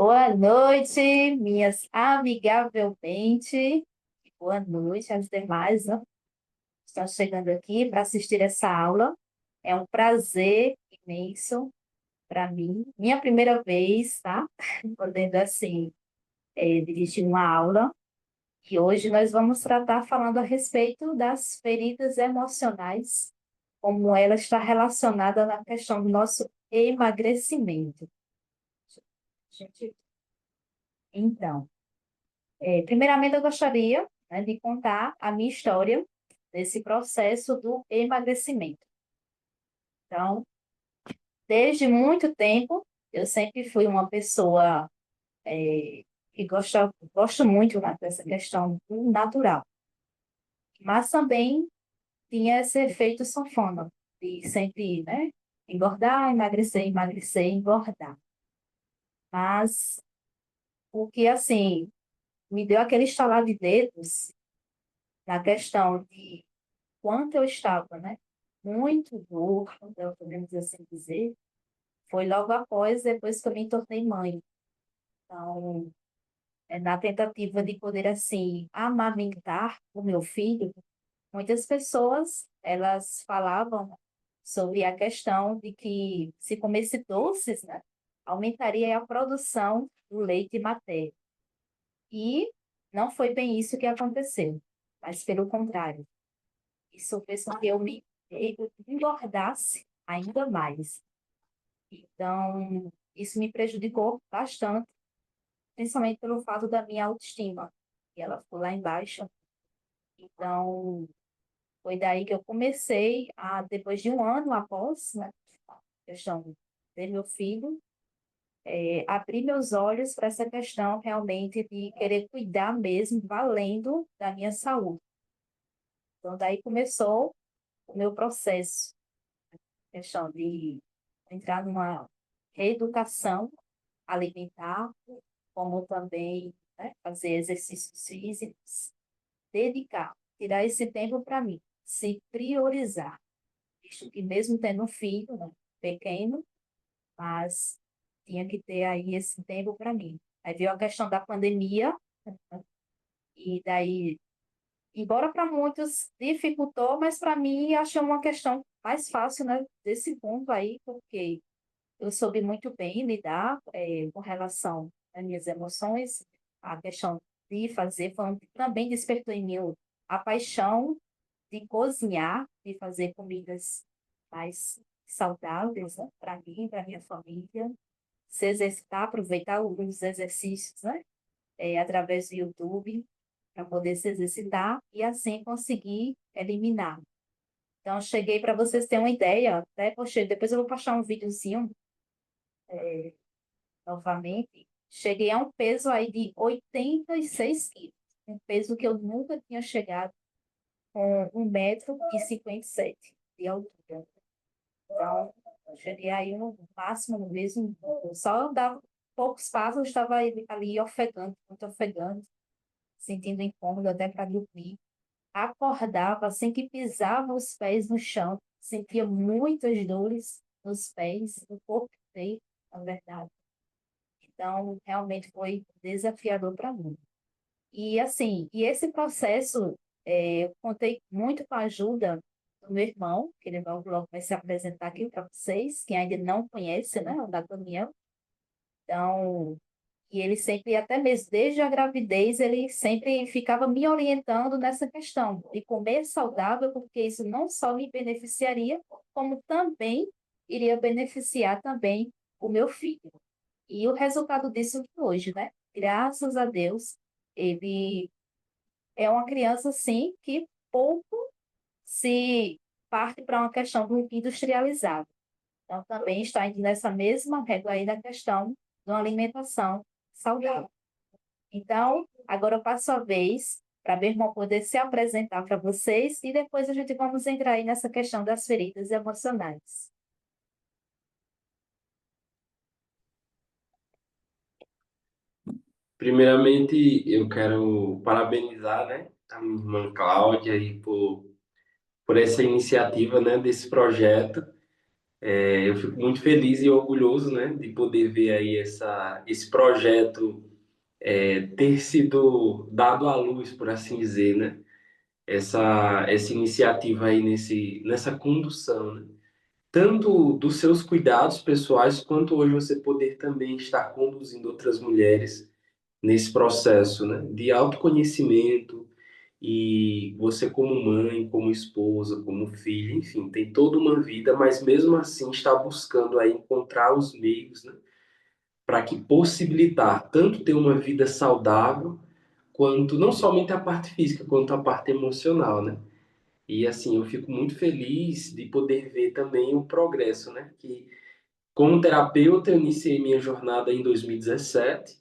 Boa noite, minhas amigavelmente. Boa noite às demais, né? Estão chegando aqui para assistir essa aula. É um prazer imenso para mim. Minha primeira vez, tá? Podendo, assim, dirigir uma aula. E hoje nós vamos tratar falando a respeito das feridas emocionais, como ela está relacionada na questão do nosso emagrecimento. Gente, então. Primeiramente, eu gostaria, né, de contar a minha história desse processo do emagrecimento. Então, desde muito tempo, eu sempre fui uma pessoa que gosto muito, né, dessa questão do natural, mas também tinha esse efeito sanfona, de sempre, né, engordar, emagrecer, emagrecer, engordar. Mas o que, assim, me deu aquele estalar de dedos na questão de quanto eu estava, né? Muito gorda, podemos assim dizer, foi logo após, depois que eu me tornei mãe. Então, na tentativa de poder, assim, amamentar o meu filho, muitas pessoas, elas falavam sobre a questão de que se comesse doces, né, aumentaria a produção do leite materno. E não foi bem isso que aconteceu, mas pelo contrário. Isso fez com que eu engordasse ainda mais. Então, isso me prejudicou bastante, principalmente pelo fato da minha autoestima, que ela ficou lá embaixo. Então, foi daí que eu comecei a, depois de um ano após, né, a questão de ter meu filho, abrir meus olhos para essa questão realmente de querer cuidar mesmo, valendo da minha saúde. Então, daí começou o meu processo, questão de entrar numa reeducação alimentar, como também, né, fazer exercícios físicos, dedicar, tirar esse tempo para mim, se priorizar, visto que mesmo tendo um filho, né, pequeno, mas tinha que ter aí esse tempo para mim. Aí veio a questão da pandemia, né, e daí, embora para muitos dificultou, mas para mim achei uma questão mais fácil, né, desse ponto aí, porque eu soube muito bem lidar com relação às minhas emoções, a questão de fazer, também despertou em mim a paixão de cozinhar, de fazer comidas mais saudáveis, né, para mim, para minha família, se exercitar, aproveitar os exercícios, né, através do YouTube, para poder se exercitar e assim conseguir eliminar. Então, cheguei para vocês terem uma ideia, até postei, depois eu vou postar um videozinho novamente, cheguei a um peso aí de 86 quilos, um peso que eu nunca tinha chegado com 1,57 m de altura. Então, eu cheguei aí no máximo mesmo, só dava poucos passos, eu estava ali ofegante, muito ofegante, sentindo incômodo até para dormir. Acordava assim que pisava os pés no chão, sentia muitas dores nos pés, no corpo inteiro, na verdade. Então, realmente foi desafiador para mim. E assim, e esse processo, eu contei muito com a ajuda do meu irmão, que ele logo vai se apresentar aqui para vocês, que ainda não conhece, né, o da Daniel. Então, e ele sempre, até mesmo desde a gravidez, ele sempre ficava me orientando nessa questão de comer saudável, porque isso não só me beneficiaria, como também iria beneficiar também o meu filho. E o resultado disso é hoje, né? Graças a Deus, ele é uma criança, sim, que pouco se parte para uma questão do industrializado. Então, também está indo nessa mesma régua aí da questão de uma alimentação saudável. Então, agora eu passo a vez para meu irmão poder se apresentar para vocês e depois a gente vamos entrar aí nessa questão das feridas emocionais. Primeiramente, eu quero parabenizar, né, a minha irmã Cláudia aí por essa iniciativa, né, desse projeto. Eu fico muito feliz e orgulhoso, né, de poder ver aí esse projeto ter sido dado à luz, por assim dizer, né? Essa iniciativa aí nessa condução, né? Tanto dos seus cuidados pessoais, quanto hoje você poder também estar conduzindo outras mulheres nesse processo, né? De autoconhecimento e você como mãe, como esposa, como filha, enfim, tem toda uma vida, mas mesmo assim está buscando aí encontrar os meios, né? Para que possibilitar tanto ter uma vida saudável, quanto não somente a parte física, quanto a parte emocional, né? E assim, eu fico muito feliz de poder ver também o progresso, né? Que como terapeuta eu iniciei minha jornada em 2017,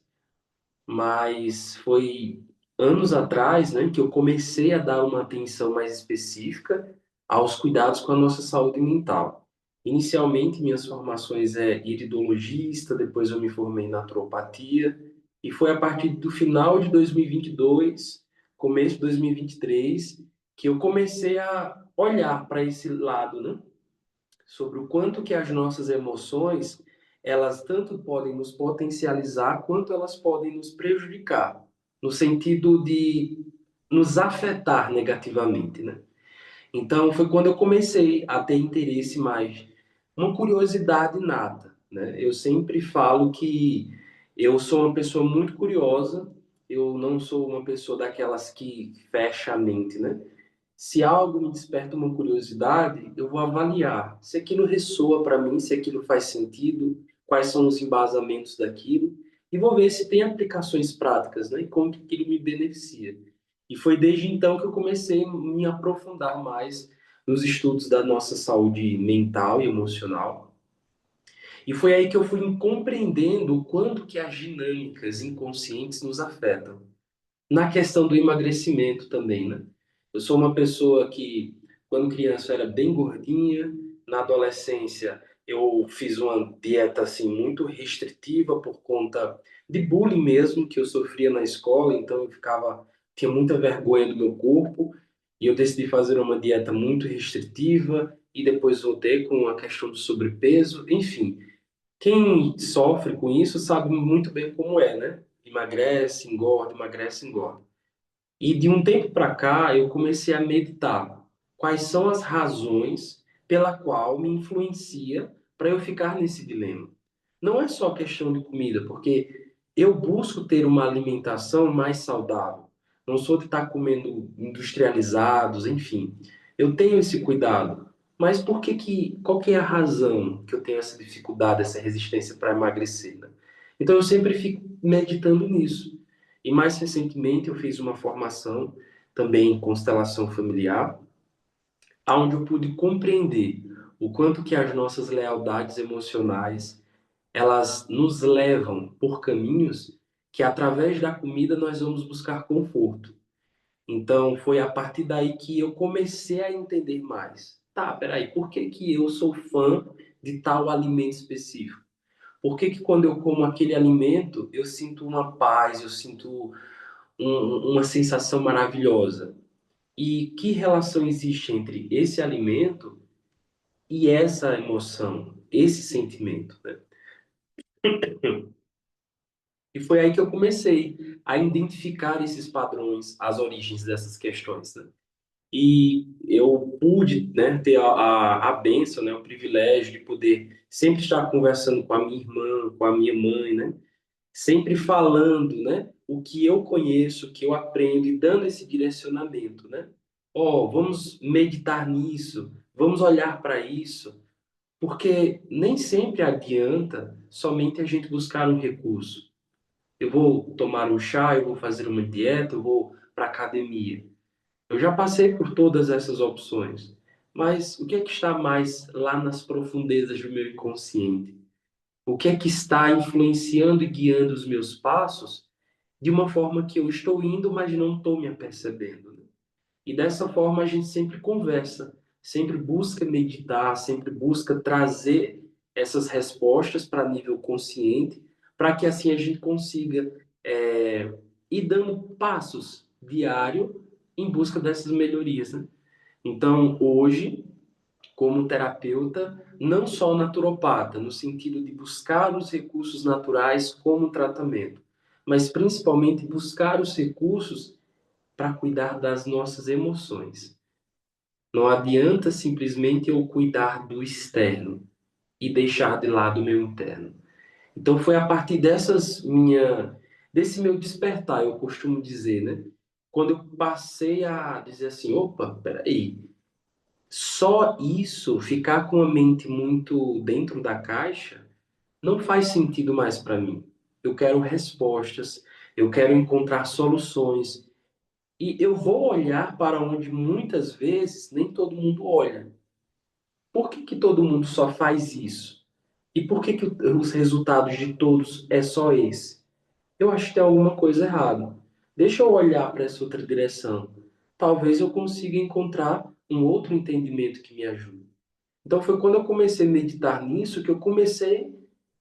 mas foi anos atrás, né, que eu comecei a dar uma atenção mais específica aos cuidados com a nossa saúde mental. Inicialmente, minhas formações é iridologista, depois eu me formei em naturopatia, e foi a partir do final de 2022, começo de 2023, que eu comecei a olhar para esse lado, né? Sobre o quanto que as nossas emoções, elas tanto podem nos potencializar, quanto elas podem nos prejudicar, no sentido de nos afetar negativamente, né? Então, foi quando eu comecei a ter interesse mais, uma curiosidade nata, né? Eu sempre falo que eu sou uma pessoa muito curiosa, eu não sou uma pessoa daquelas que fecha a mente, né? Se algo me desperta uma curiosidade, eu vou avaliar se aquilo ressoa para mim, se aquilo faz sentido, quais são os embasamentos daquilo, e vou ver se tem aplicações práticas, né? E como que aquilo me beneficia. E foi desde então que eu comecei a me aprofundar mais nos estudos da nossa saúde mental e emocional. E foi aí que eu fui compreendendo o quanto que as dinâmicas inconscientes nos afetam na questão do emagrecimento também, né? Eu sou uma pessoa que, quando criança, eu era bem gordinha. Na adolescência, eu fiz uma dieta assim muito restritiva por conta de bullying mesmo que eu sofria na escola. Então eu tinha muita vergonha do meu corpo e eu decidi fazer uma dieta muito restritiva e depois voltei com a questão do sobrepeso. Enfim, quem sofre com isso sabe muito bem como é, né? Emagrece, engorda, emagrece, engorda. E de um tempo para cá, eu comecei a meditar. Quais são as razões pela qual me influencia para eu ficar nesse dilema? Não é só questão de comida, porque eu busco ter uma alimentação mais saudável. Não sou de estar comendo industrializados, enfim. Eu tenho esse cuidado. Mas qual que é a razão que eu tenho essa dificuldade, essa resistência para emagrecer, né? Então eu sempre fico meditando nisso. E mais recentemente eu fiz uma formação também em constelação familiar, onde eu pude compreender o quanto que as nossas lealdades emocionais, elas nos levam por caminhos que através da comida nós vamos buscar conforto. Então foi a partir daí que eu comecei a entender mais. Tá, peraí, por que que eu sou fã de tal alimento específico? Por que que quando eu como aquele alimento eu sinto uma paz, eu sinto uma sensação maravilhosa? E que relação existe entre esse alimento e essa emoção, esse sentimento, né? E foi aí que eu comecei a identificar esses padrões, as origens dessas questões, né? E eu pude, né, ter a bênção, né, o privilégio de poder sempre estar conversando com a minha irmã, com a minha mãe, né? Sempre falando, né, o que eu conheço, o que eu aprendo e dando esse direcionamento, né? Ó, vamos meditar nisso, vamos olhar para isso, porque nem sempre adianta somente a gente buscar um recurso. Eu vou tomar um chá, eu vou fazer uma dieta, eu vou para academia. Eu já passei por todas essas opções, mas o que é que está mais lá nas profundezas do meu inconsciente? O que é que está influenciando e guiando os meus passos de uma forma que eu estou indo, mas não estou me apercebendo, né? E dessa forma a gente sempre conversa, sempre busca meditar, sempre busca trazer essas respostas para nível consciente, para que assim a gente consiga ir dando passos diário em busca dessas melhorias, né? Então, hoje, como terapeuta, não só naturopata, no sentido de buscar os recursos naturais como tratamento, mas principalmente buscar os recursos para cuidar das nossas emoções. Não adianta simplesmente eu cuidar do externo e deixar de lado o meu interno. Então foi a partir desse meu despertar, eu costumo dizer, né? Quando eu passei a dizer assim, opa, peraí, só isso, ficar com a mente muito dentro da caixa, não faz sentido mais para mim. Eu quero respostas, eu quero encontrar soluções. E eu vou olhar para onde muitas vezes nem todo mundo olha. Por que que todo mundo só faz isso? E por que que os resultados de todos é só esse? Eu acho que tem alguma coisa errada. Deixa eu olhar para essa outra direção. Talvez eu consiga encontrar um outro entendimento que me ajude. Então foi quando eu comecei a meditar nisso que eu comecei a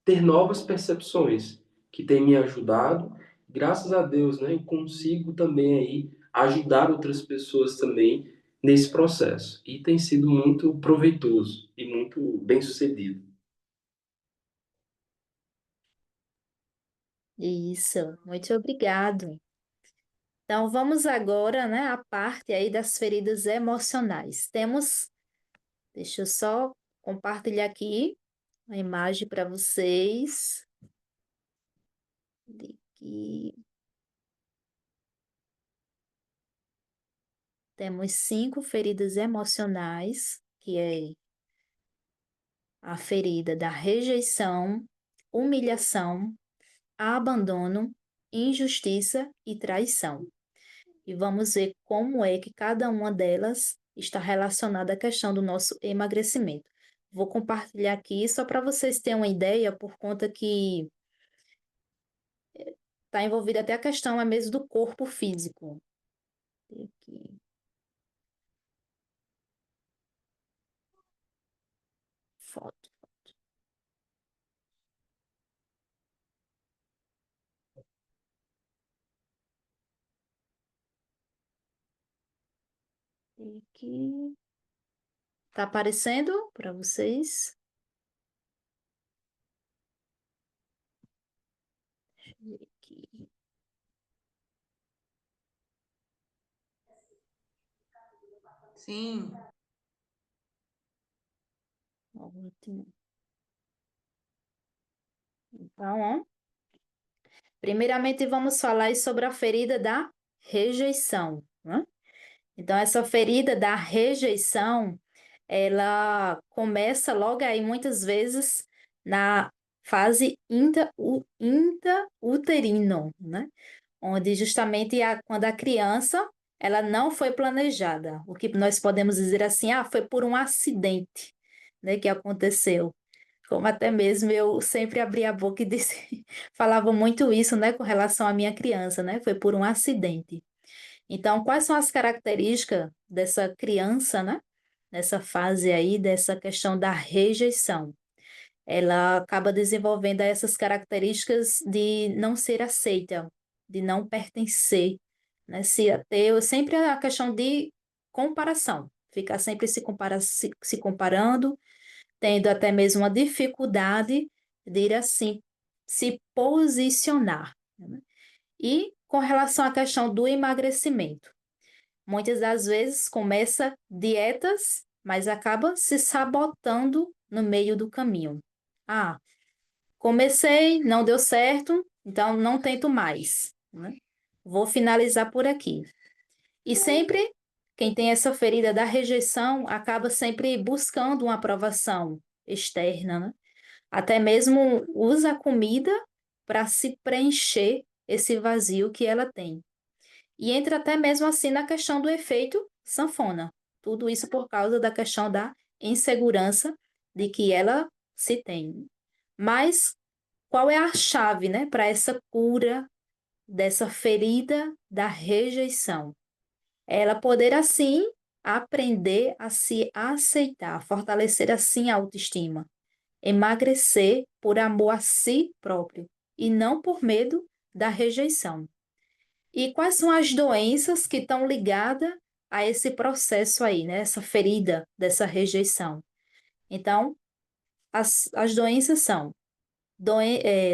ter novas percepções que têm me ajudado. Graças a Deus, né, eu consigo também aí ajudar outras pessoas também nesse processo. E tem sido muito proveitoso e muito bem sucedido. Isso, muito obrigado. Então, vamos agora, né, à parte aí das feridas emocionais. Deixa eu só compartilhar aqui a imagem para vocês. Aqui. Temos 5 feridas emocionais, que é a ferida da rejeição, humilhação, abandono, injustiça e traição. E vamos ver como é que cada uma delas está relacionada à questão do nosso emagrecimento. Vou compartilhar aqui só para vocês terem uma ideia, por conta que está envolvida até a questão é mesmo do corpo físico. Aqui, foto. Aqui. Tá aparecendo para vocês? Aqui. Sim. Ótimo. Então, ó, primeiramente vamos falar aí sobre a ferida da rejeição, né? Então, essa ferida da rejeição, ela começa logo aí, muitas vezes, na fase intrauterino, né? Onde justamente quando a criança, ela não foi planejada. O que nós podemos dizer assim, foi por um acidente, né, que aconteceu. Como até mesmo eu sempre abria a boca e disse, falava muito isso, né, com relação à minha criança, né? Foi por um acidente. Então, quais são as características dessa criança, né? Nessa fase aí, dessa questão da rejeição? Ela acaba desenvolvendo essas características de não ser aceita, de não pertencer, né? Se ter sempre a questão de comparação, ficar sempre se comparando, tendo até mesmo uma dificuldade de ir assim, se posicionar, né? E com relação à questão do emagrecimento, muitas das vezes começa dietas, mas acaba se sabotando no meio do caminho. Ah, comecei, não deu certo, então não tento mais, né? Vou finalizar por aqui. E sempre quem tem essa ferida da rejeição acaba sempre buscando uma aprovação externa, né? Até mesmo usa a comida para se preencher esse vazio que ela tem. E entra até mesmo assim na questão do efeito sanfona. Tudo isso por causa da questão da insegurança de que ela se tem. Mas qual é a chave, né, para essa cura dessa ferida da rejeição? Ela poder assim aprender a se aceitar, fortalecer assim a autoestima, emagrecer por amor a si próprio e não por medo da rejeição. E quais são as doenças que estão ligadas a esse processo aí, né? Essa ferida dessa rejeição? Então, as doenças são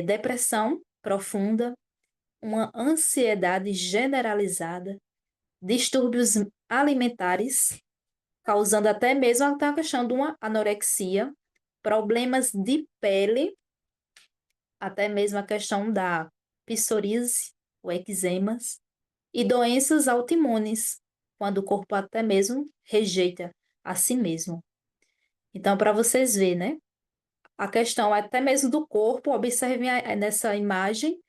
depressão profunda, uma ansiedade generalizada, distúrbios alimentares, causando até mesmo a questão de uma anorexia, problemas de pele, até mesmo a questão da psoríase, ou eczemas, e doenças autoimunes, quando o corpo até mesmo rejeita a si mesmo. Então, para vocês verem, né? A questão até mesmo do corpo, observem nessa imagem,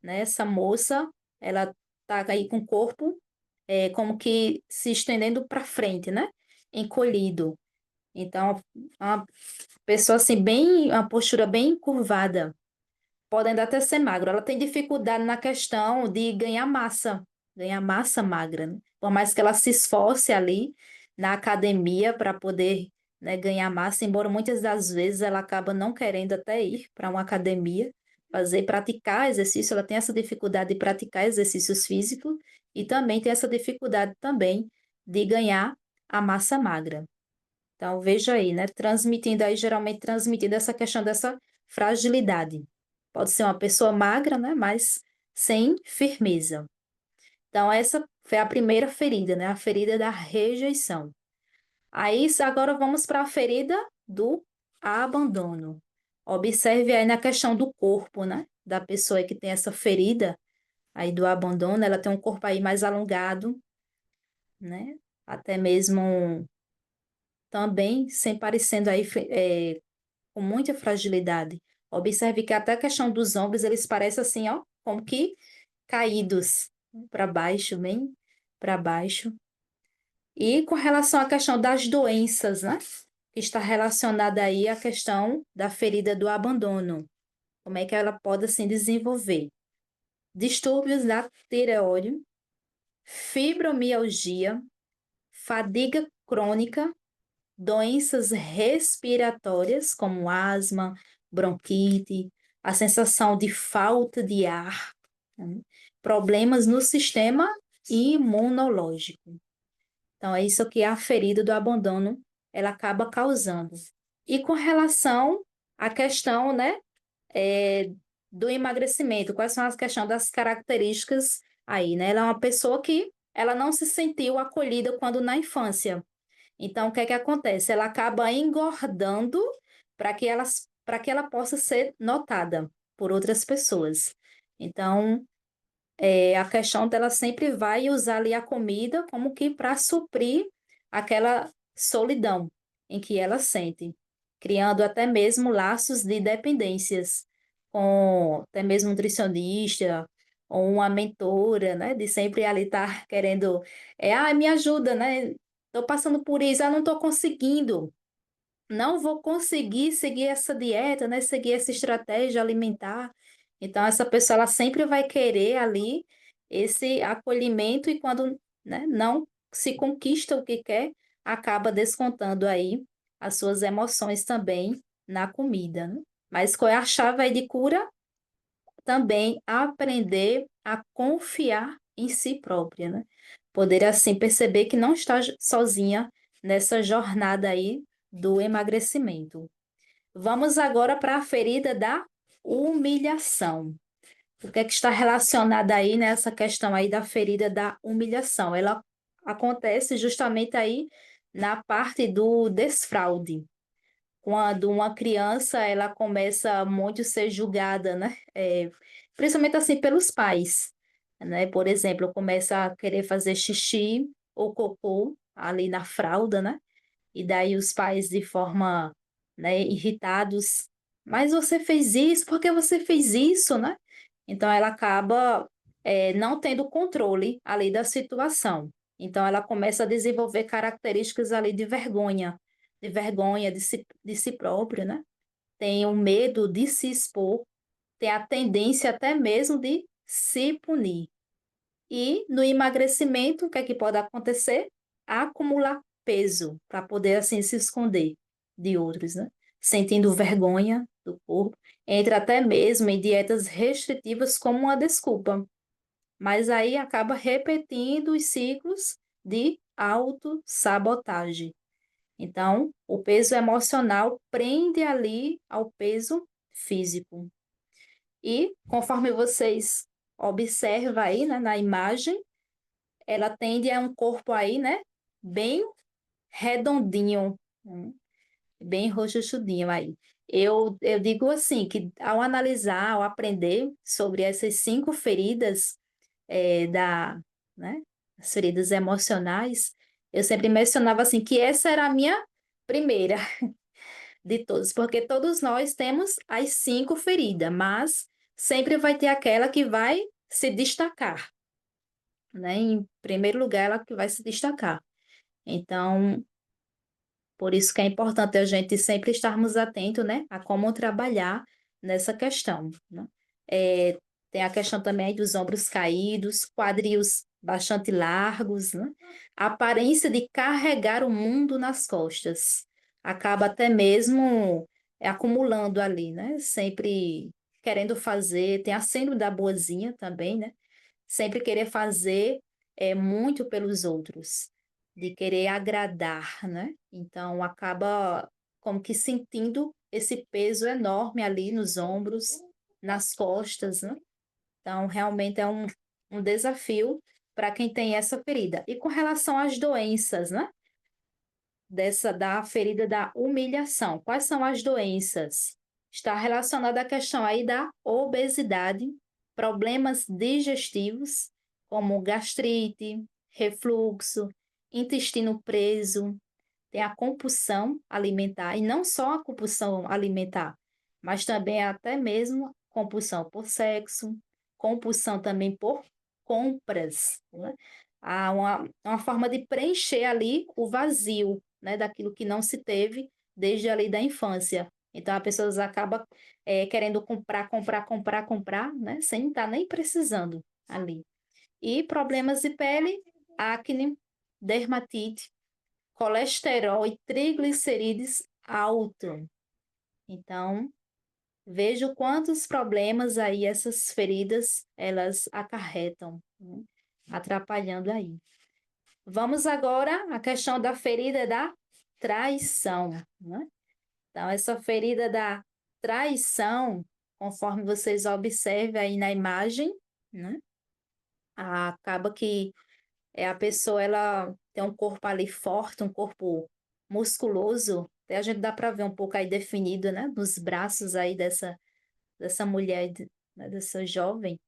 né? Essa moça, ela tá aí com o corpo como que se estendendo para frente, né? Encolhido. Então, uma pessoa assim, bem, uma postura bem curvada, podendo até ser magro. Ela tem dificuldade na questão de ganhar massa magra, né? Por mais que ela se esforce ali na academia para poder, né, ganhar massa, embora muitas das vezes ela acaba não querendo até ir para uma academia, praticar exercício, ela tem essa dificuldade de praticar exercícios físicos e também tem essa dificuldade também de ganhar a massa magra. Então, veja aí, né? Transmitindo aí, geralmente transmitindo essa questão dessa fragilidade. Pode ser uma pessoa magra, né? Mas sem firmeza. Então, essa foi a primeira ferida, né? A ferida da rejeição. Aí, agora vamos para a ferida do abandono. Observe aí na questão do corpo, né? Da pessoa que tem essa ferida aí do abandono, ela tem um corpo aí mais alongado, né? Até mesmo também sem parecendo aí com muita fragilidade. Observe que até a questão dos ombros, eles parecem assim, ó, como que caídos para baixo, bem para baixo. E com relação à questão das doenças, né? Que está relacionada aí à questão da ferida do abandono. Como é que ela pode se desenvolver? Distúrbios da tireoide, fibromialgia, fadiga crônica, doenças respiratórias, como asma, bronquite, a sensação de falta de ar, né? Problemas no sistema imunológico. Então, é isso que a ferida do abandono ela acaba causando. E com relação à questão, né, do emagrecimento, quais são as questões das características aí, né? Ela é uma pessoa que ela não se sentiu acolhida quando na infância. Então, o que é que acontece? Ela acaba engordando para que ela possa ser notada por outras pessoas. Então, a questão dela sempre vai usar ali a comida como que para suprir aquela solidão em que ela sente, criando até mesmo laços de dependências com até mesmo um nutricionista ou uma mentora, né? De sempre ali estar querendo, me ajuda, né? Estou passando por isso, não estou conseguindo, não vou conseguir seguir essa dieta, né? Seguir essa estratégia alimentar. Então, essa pessoa ela sempre vai querer ali esse acolhimento e quando, né, não se conquista o que quer, acaba descontando aí as suas emoções também na comida, né? Mas qual é a chave aí de cura? Também aprender a confiar em si própria, né? Poder assim perceber que não está sozinha nessa jornada aí do emagrecimento. Vamos agora para a ferida da humilhação. O que é que está relacionado aí nessa questão aí da ferida da humilhação? Ela acontece justamente aí na parte do desfraude, quando uma criança ela começa muito a ser julgada, né? Principalmente assim pelos pais, né? Por exemplo, começa a querer fazer xixi ou cocô ali na fralda, né? E daí os pais de forma, né, irritados, mas você fez isso, por que você fez isso, né? Então ela acaba não tendo controle ali da situação. Então ela começa a desenvolver características ali de vergonha de si próprio, né? Tem o medo de se expor, tem a tendência até mesmo de se punir. E no emagrecimento, o que é que pode acontecer? Acumular peso para poder assim se esconder de outros, né? Sentindo vergonha do corpo, entra até mesmo em dietas restritivas como uma desculpa, mas aí acaba repetindo os ciclos de autossabotagem. Então, o peso emocional prende ali ao peso físico. E conforme vocês observam aí, né, na imagem, ela tende a um corpo aí, né, bem redondinho, bem rochuchudinho aí. Eu digo assim, que ao analisar, ao aprender sobre essas 5 feridas, né, as feridas emocionais, eu sempre mencionava assim, que essa era a minha primeira de todas, porque todos nós temos as 5 feridas, mas sempre vai ter aquela que vai se destacar, né? Em primeiro lugar, ela que vai se destacar. Então, por isso que é importante a gente sempre estarmos atentos, né, a como trabalhar nessa questão, né? É, tem a questão também aí dos ombros caídos, quadris bastante largos, né? A aparência de carregar o mundo nas costas. Acaba até mesmo acumulando ali, né? Sempre querendo fazer, tem a síndrome da boazinha também, né? Sempre querer fazer muito pelos outros, de querer agradar, né? Então acaba como que sentindo esse peso enorme ali nos ombros, nas costas, né? Então realmente é um desafio para quem tem essa ferida. E com relação às doenças, né? Da ferida da humilhação. Quais são as doenças? Está relacionada à questão aí da obesidade, problemas digestivos, como gastrite, refluxo, intestino preso, tem a compulsão alimentar, e não só a compulsão alimentar, mas também até mesmo compulsão por sexo, compulsão também por compras, né? Há uma forma de preencher ali o vazio, né, daquilo que não se teve desde ali da infância. Então, a pessoa acaba querendo comprar, comprar, comprar, comprar, né, sem estar nem precisando ali. E problemas de pele, acne, dermatite, colesterol e triglicerídeos alto. Então, vejo quantos problemas aí essas feridas elas acarretam, né? Atrapalhando aí. Vamos agora à questão da ferida da traição, né? Então, essa ferida da traição, conforme vocês observam aí na imagem, né? Acaba que a pessoa ela tem um corpo ali forte, um corpo musculoso, até a gente dá para ver um pouco aí definido, né, nos braços aí dessa mulher, né, dessa jovem,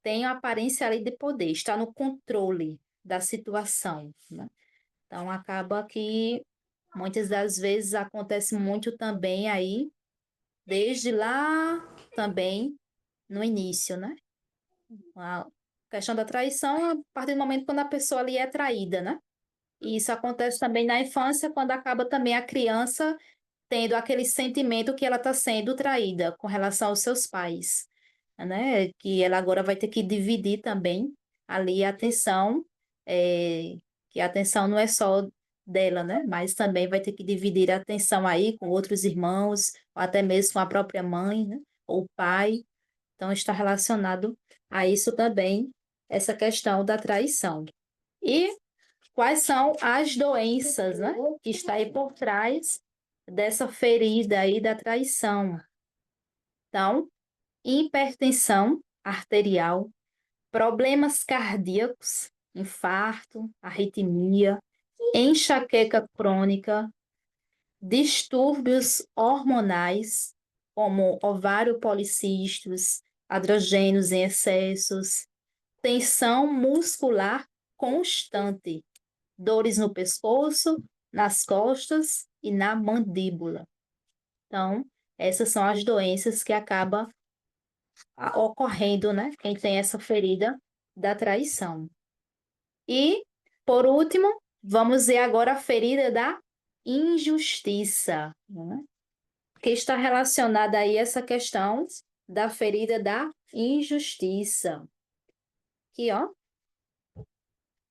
tem a aparência ali de poder, está no controle da situação, né? Então acaba que muitas das vezes acontece muito também aí, desde lá também no início, né? A questão da traição, a partir do momento quando a pessoa ali é traída, né? E isso acontece também na infância, quando acaba também a criança tendo aquele sentimento que ela está sendo traída com relação aos seus pais, né? Que ela agora vai ter que dividir também ali a atenção, que a atenção não é só dela, né? Mas também vai ter que dividir a atenção aí com outros irmãos, ou até mesmo com a própria mãe, né? Ou pai. Então está relacionado a isso também, essa questão da traição. E quais são as doenças, né, que está aí por trás dessa ferida aí da traição? Então, hipertensão arterial, problemas cardíacos, infarto, arritmia, enxaqueca crônica, distúrbios hormonais, como ovário policísticos, androgênios em excessos, tensão muscular constante, dores no pescoço, nas costas e na mandíbula. Então, essas são as doenças que acabam ocorrendo, né? Quem tem essa ferida da traição. E, por último, vamos ver agora a ferida da injustiça, né? Que está relacionada aí a essa questão da ferida da injustiça. Aqui, ó,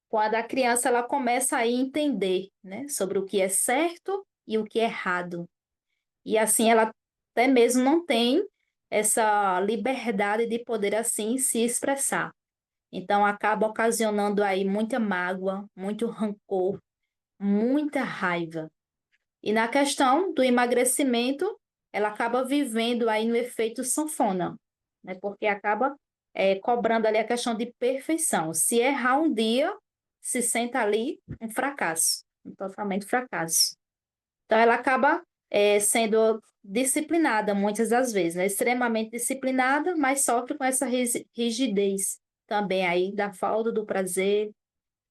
quando a criança ela começa a entender, né, sobre o que é certo e o que é errado. E assim ela até mesmo não tem essa liberdade de poder assim se expressar. Então acaba ocasionando aí muita mágoa, muito rancor, muita raiva. E na questão do emagrecimento, ela acaba vivendo aí no efeito sanfona, né? Porque acaba cobrando ali a questão de perfeição. Se errar um dia, se sente ali um fracasso, um totalmente fracasso. Então, ela acaba sendo disciplinada muitas das vezes, né? Extremamente disciplinada, mas sofre com essa rigidez também aí da falta do prazer,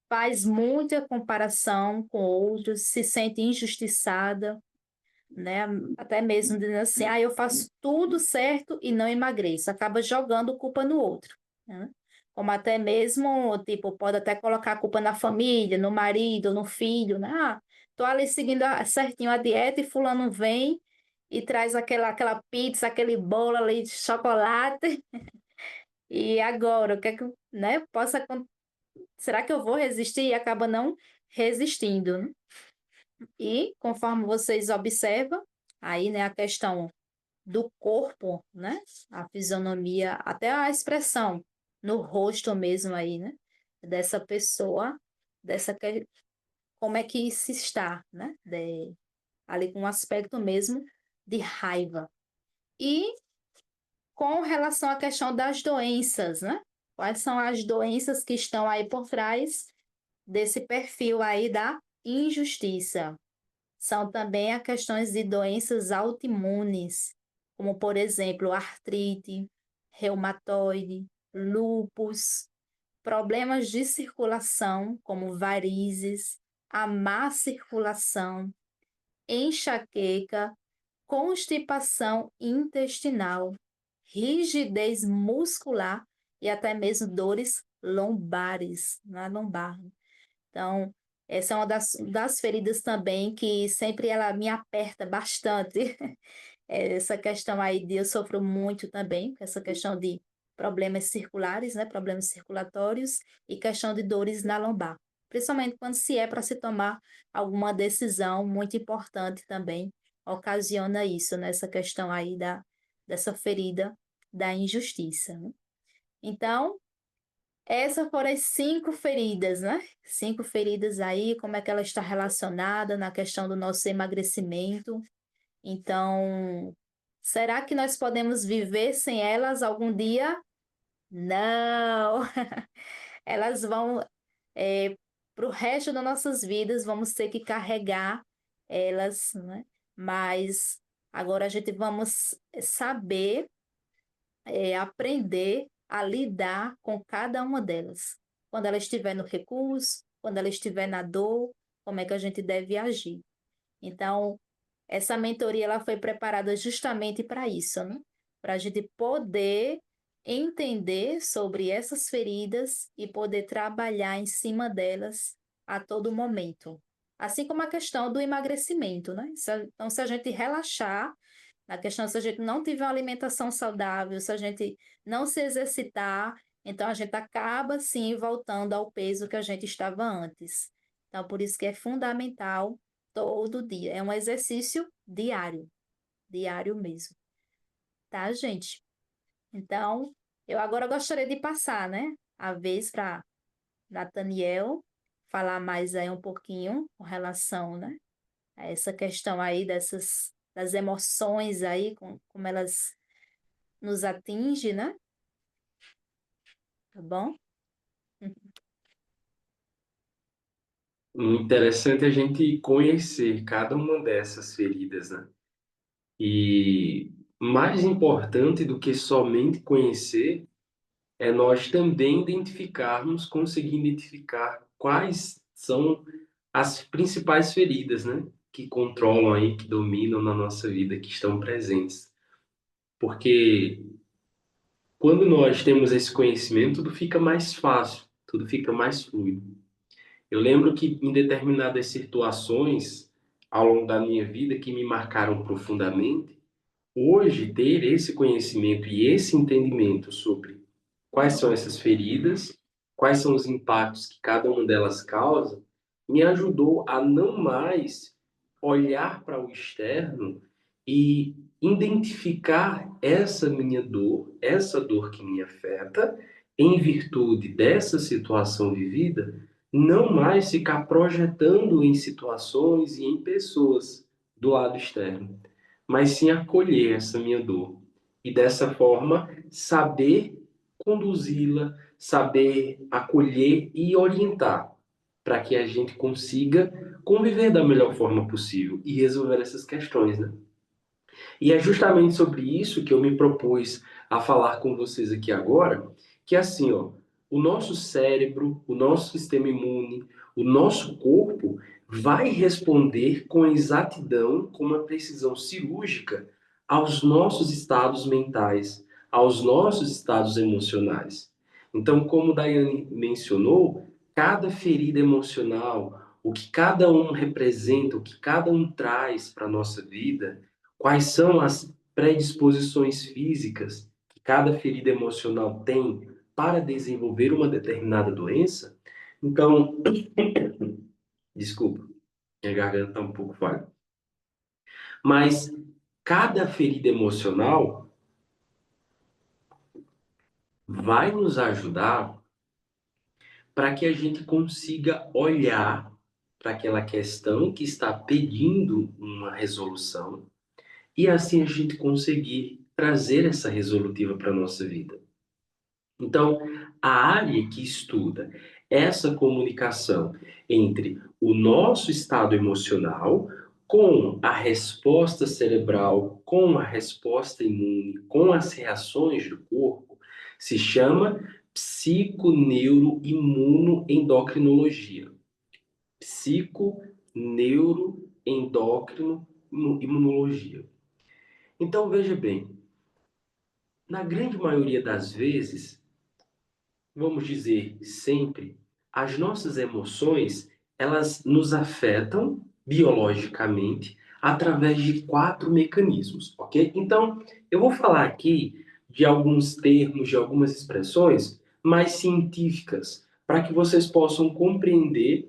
faz muita comparação com outros, se sente injustiçada, né? Até mesmo dizendo assim, eu faço tudo certo e não emagreço, acaba jogando culpa no outro, né? Como até mesmo, tipo, pode até colocar a culpa na família, no marido, no filho, né? Tô ali seguindo certinho a dieta e fulano vem e traz aquela pizza, aquele bolo ali de chocolate e agora, o que é que, né? Será que eu vou resistir? E acaba não resistindo, né? E conforme vocês observam, aí, né, a questão do corpo, né? A fisionomia, até a expressão no rosto mesmo aí, né? Dessa pessoa, como é que se está, né? Ali com um aspecto mesmo de raiva. E com relação à questão das doenças, né? Quais são as doenças que estão aí por trás desse perfil aí da injustiça? São também as questões de doenças autoimunes, como, por exemplo, artrite, reumatoide, lúpus, problemas de circulação, como varizes, a má circulação, enxaqueca, constipação intestinal, rigidez muscular e até mesmo dores lombares, na lombar. Então, essa é uma das feridas também que sempre ela me aperta bastante. Essa questão aí de eu sofro muito também, essa questão de problemas circulares, né? Problemas circulatórios e questão de dores na lombar. Principalmente quando se é para se tomar alguma decisão muito importante também, ocasiona isso, nessa questão aí dessa ferida da injustiça, né? Então, essas foram as 5 feridas, né? 5 feridas aí, como é que ela está relacionada na questão do nosso emagrecimento. Então, será que nós podemos viver sem elas algum dia? Não! Elas vão, para o resto das nossas vidas, vamos ter que carregar elas, né? Mas agora a gente vamos saber aprender a lidar com cada uma delas. Quando ela estiver no recurso, quando ela estiver na dor, como é que a gente deve agir. Então, essa mentoria ela foi preparada justamente para isso, né? Para a gente poder entender sobre essas feridas e poder trabalhar em cima delas a todo momento. Assim como a questão do emagrecimento, né? Então, se a gente relaxar, na questão, se a gente não tiver uma alimentação saudável, se a gente não se exercitar, então a gente acaba sim voltando ao peso que a gente estava antes. Então, por isso que é fundamental todo dia. É um exercício diário, diário mesmo, tá, gente? Então, eu agora gostaria de passar, né, a vez para Nathaniel falar mais aí um pouquinho com relação, né, a essa questão aí das emoções aí, como elas nos atingem, né? Tá bom? Interessante a gente conhecer cada uma dessas feridas, né? E mais importante do que somente conhecer é nós também identificarmos, conseguir identificar quais são as principais feridas, né? Que controlam aí, que dominam na nossa vida, que estão presentes. Porque quando nós temos esse conhecimento, tudo fica mais fácil, tudo fica mais fluido. Eu lembro que em determinadas situações ao longo da minha vida que me marcaram profundamente, hoje ter esse conhecimento e esse entendimento sobre quais são essas feridas, quais são os impactos que cada uma delas causa, me ajudou a não mais olhar para o externo e identificar essa minha dor, essa dor que me afeta, em virtude dessa situação vivida, não mais ficar projetando em situações e em pessoas, do lado externo, mas sim acolher essa minha dor. E dessa forma, saber conduzi-la, saber acolher e orientar, para que a gente consiga conviver da melhor forma possível e resolver essas questões, né? E é justamente sobre isso que eu me propus a falar com vocês aqui agora, que é assim, ó, o nosso cérebro, o nosso sistema imune, o nosso corpo vai responder com exatidão, com uma precisão cirúrgica aos nossos estados mentais, aos nossos estados emocionais. Então, como Daiane mencionou, cada ferida emocional, o que cada um representa, o que cada um traz para a nossa vida, quais são as predisposições físicas que cada ferida emocional tem para desenvolver uma determinada doença. Então, desculpa, minha garganta está um pouco falha. Mas cada ferida emocional vai nos ajudar para que a gente consiga olhar para aquela questão que está pedindo uma resolução e assim a gente conseguir trazer essa resolutiva para a nossa vida. Então, a área que estuda essa comunicação entre o nosso estado emocional com a resposta cerebral, com a resposta imune, com as reações do corpo, se chama psiconeuroimunoendocrinologia. Psiconeuroendocrinologia. Então, veja bem, na grande maioria das vezes, vamos dizer sempre, as nossas emoções, elas nos afetam biologicamente através de 4 mecanismos, ok? Então, eu vou falar aqui de alguns termos, de algumas expressões mais científicas, para que vocês possam compreender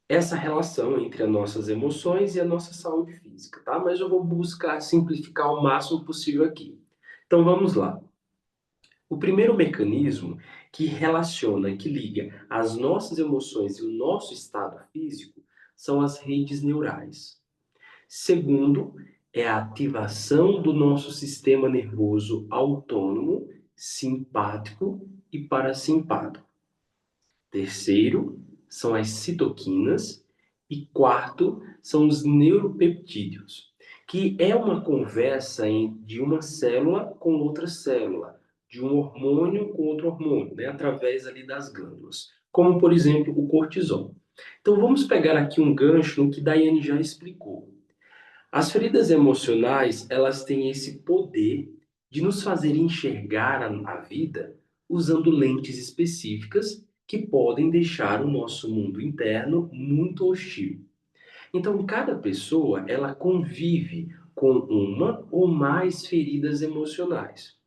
essa relação entre as nossas emoções e a nossa saúde física, tá? Mas eu vou buscar simplificar o máximo possível aqui. Então, vamos lá. O primeiro mecanismo que relaciona, que liga as nossas emoções e o nosso estado físico são as redes neurais. Segundo, é a ativação do nosso sistema nervoso autônomo, simpático e parasimpático. Terceiro, são as citoquinas. E quarto, são os neuropeptídeos, que é uma conversa de uma célula com outra célula, de um hormônio com outro hormônio, né, através ali das glândulas, como por exemplo o cortisol. Então vamos pegar aqui um gancho no que Daiane já explicou. As feridas emocionais, elas têm esse poder de nos fazer enxergar a vida usando lentes específicas que podem deixar o nosso mundo interno muito hostil. Então, cada pessoa, ela convive com uma ou mais feridas emocionais.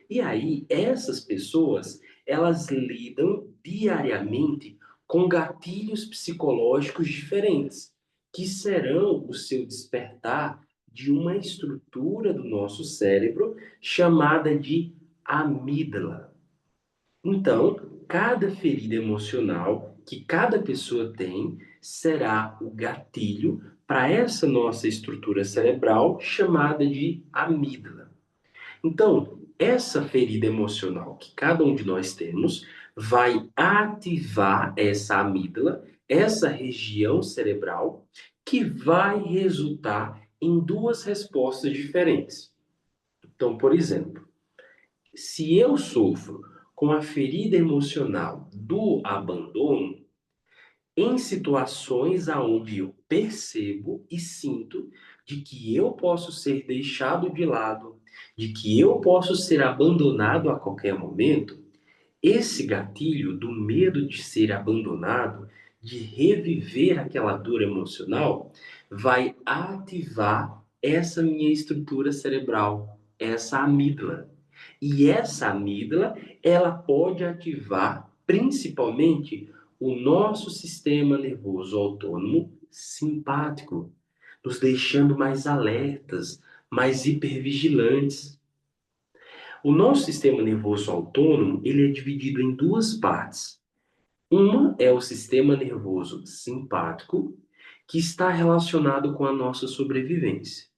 E aí, essas pessoas, elas lidam diariamente com gatilhos psicológicos diferentes, que serão o seu despertar de uma estrutura do nosso cérebro chamada de amígdala. Então, cada ferida emocional que cada pessoa tem será o gatilho para essa nossa estrutura cerebral chamada de amígdala. Então, essa ferida emocional que cada um de nós temos vai ativar essa amígdala, essa região cerebral, que vai resultar em 2 respostas diferentes. Então, por exemplo, se eu sofro com a ferida emocional do abandono, em situações aonde eu percebo e sinto de que eu posso ser deixado de lado, de que eu posso ser abandonado a qualquer momento, esse gatilho do medo de ser abandonado, de reviver aquela dor emocional, vai ativar essa minha estrutura cerebral, essa amígdala. E essa amígdala, ela pode ativar principalmente o nosso sistema nervoso autônomo simpático, nos deixando mais alertas, mais hipervigilantes. O nosso sistema nervoso autônomo, ele é dividido em 2 partes. Uma é o sistema nervoso simpático, que está relacionado com a nossa sobrevivência.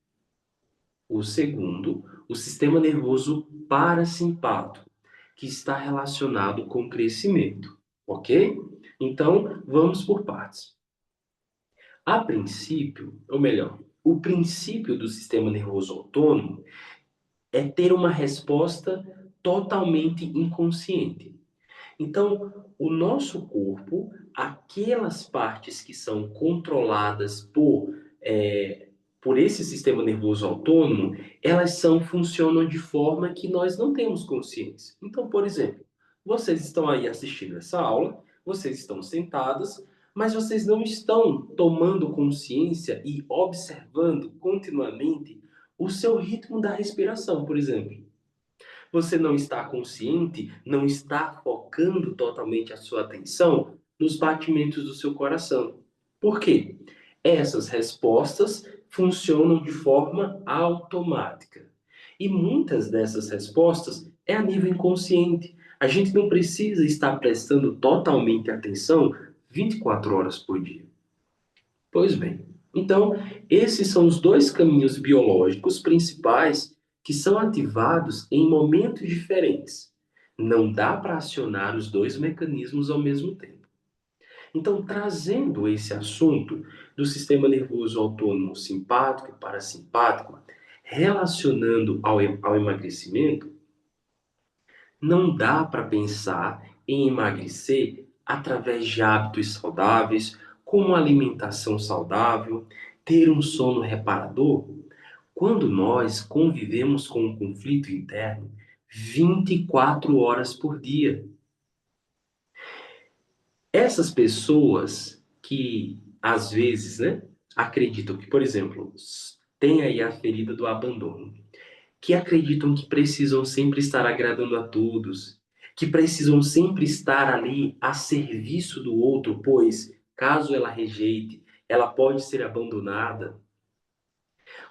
O segundo, o sistema nervoso parasimpático, que está relacionado com o crescimento, ok? Então, vamos por partes. A princípio, ou melhor, o princípio do sistema nervoso autônomo é ter uma resposta totalmente inconsciente. Então, o nosso corpo, aquelas partes que são controladas por esse sistema nervoso autônomo, funcionam de forma que nós não temos consciência. Então, por exemplo, vocês estão aí assistindo essa aula, vocês estão sentadas, mas vocês não estão tomando consciência e observando continuamente o seu ritmo da respiração, por exemplo. Você não está consciente, não está focando totalmente a sua atenção nos batimentos do seu coração. Por quê? Essas respostas funcionam de forma automática. E muitas dessas respostas é a nível inconsciente. A gente não precisa estar prestando totalmente atenção 24 horas por dia. Pois bem, então, esses são os dois caminhos biológicos principais que são ativados em momentos diferentes. Não dá para acionar os dois mecanismos ao mesmo tempo. Então, trazendo esse assunto do sistema nervoso autônomo simpático e parasimpático, relacionando ao emagrecimento, não dá para pensar em emagrecer através de hábitos saudáveis, como alimentação saudável, ter um sono reparador, quando nós convivemos com um conflito interno 24 horas por dia. Essas pessoas que, às vezes, acreditam que, por exemplo, tem aí a ferida do abandono, que acreditam que precisam sempre estar agradando a todos, que precisam sempre estar ali a serviço do outro, pois, caso ela rejeite, ela pode ser abandonada.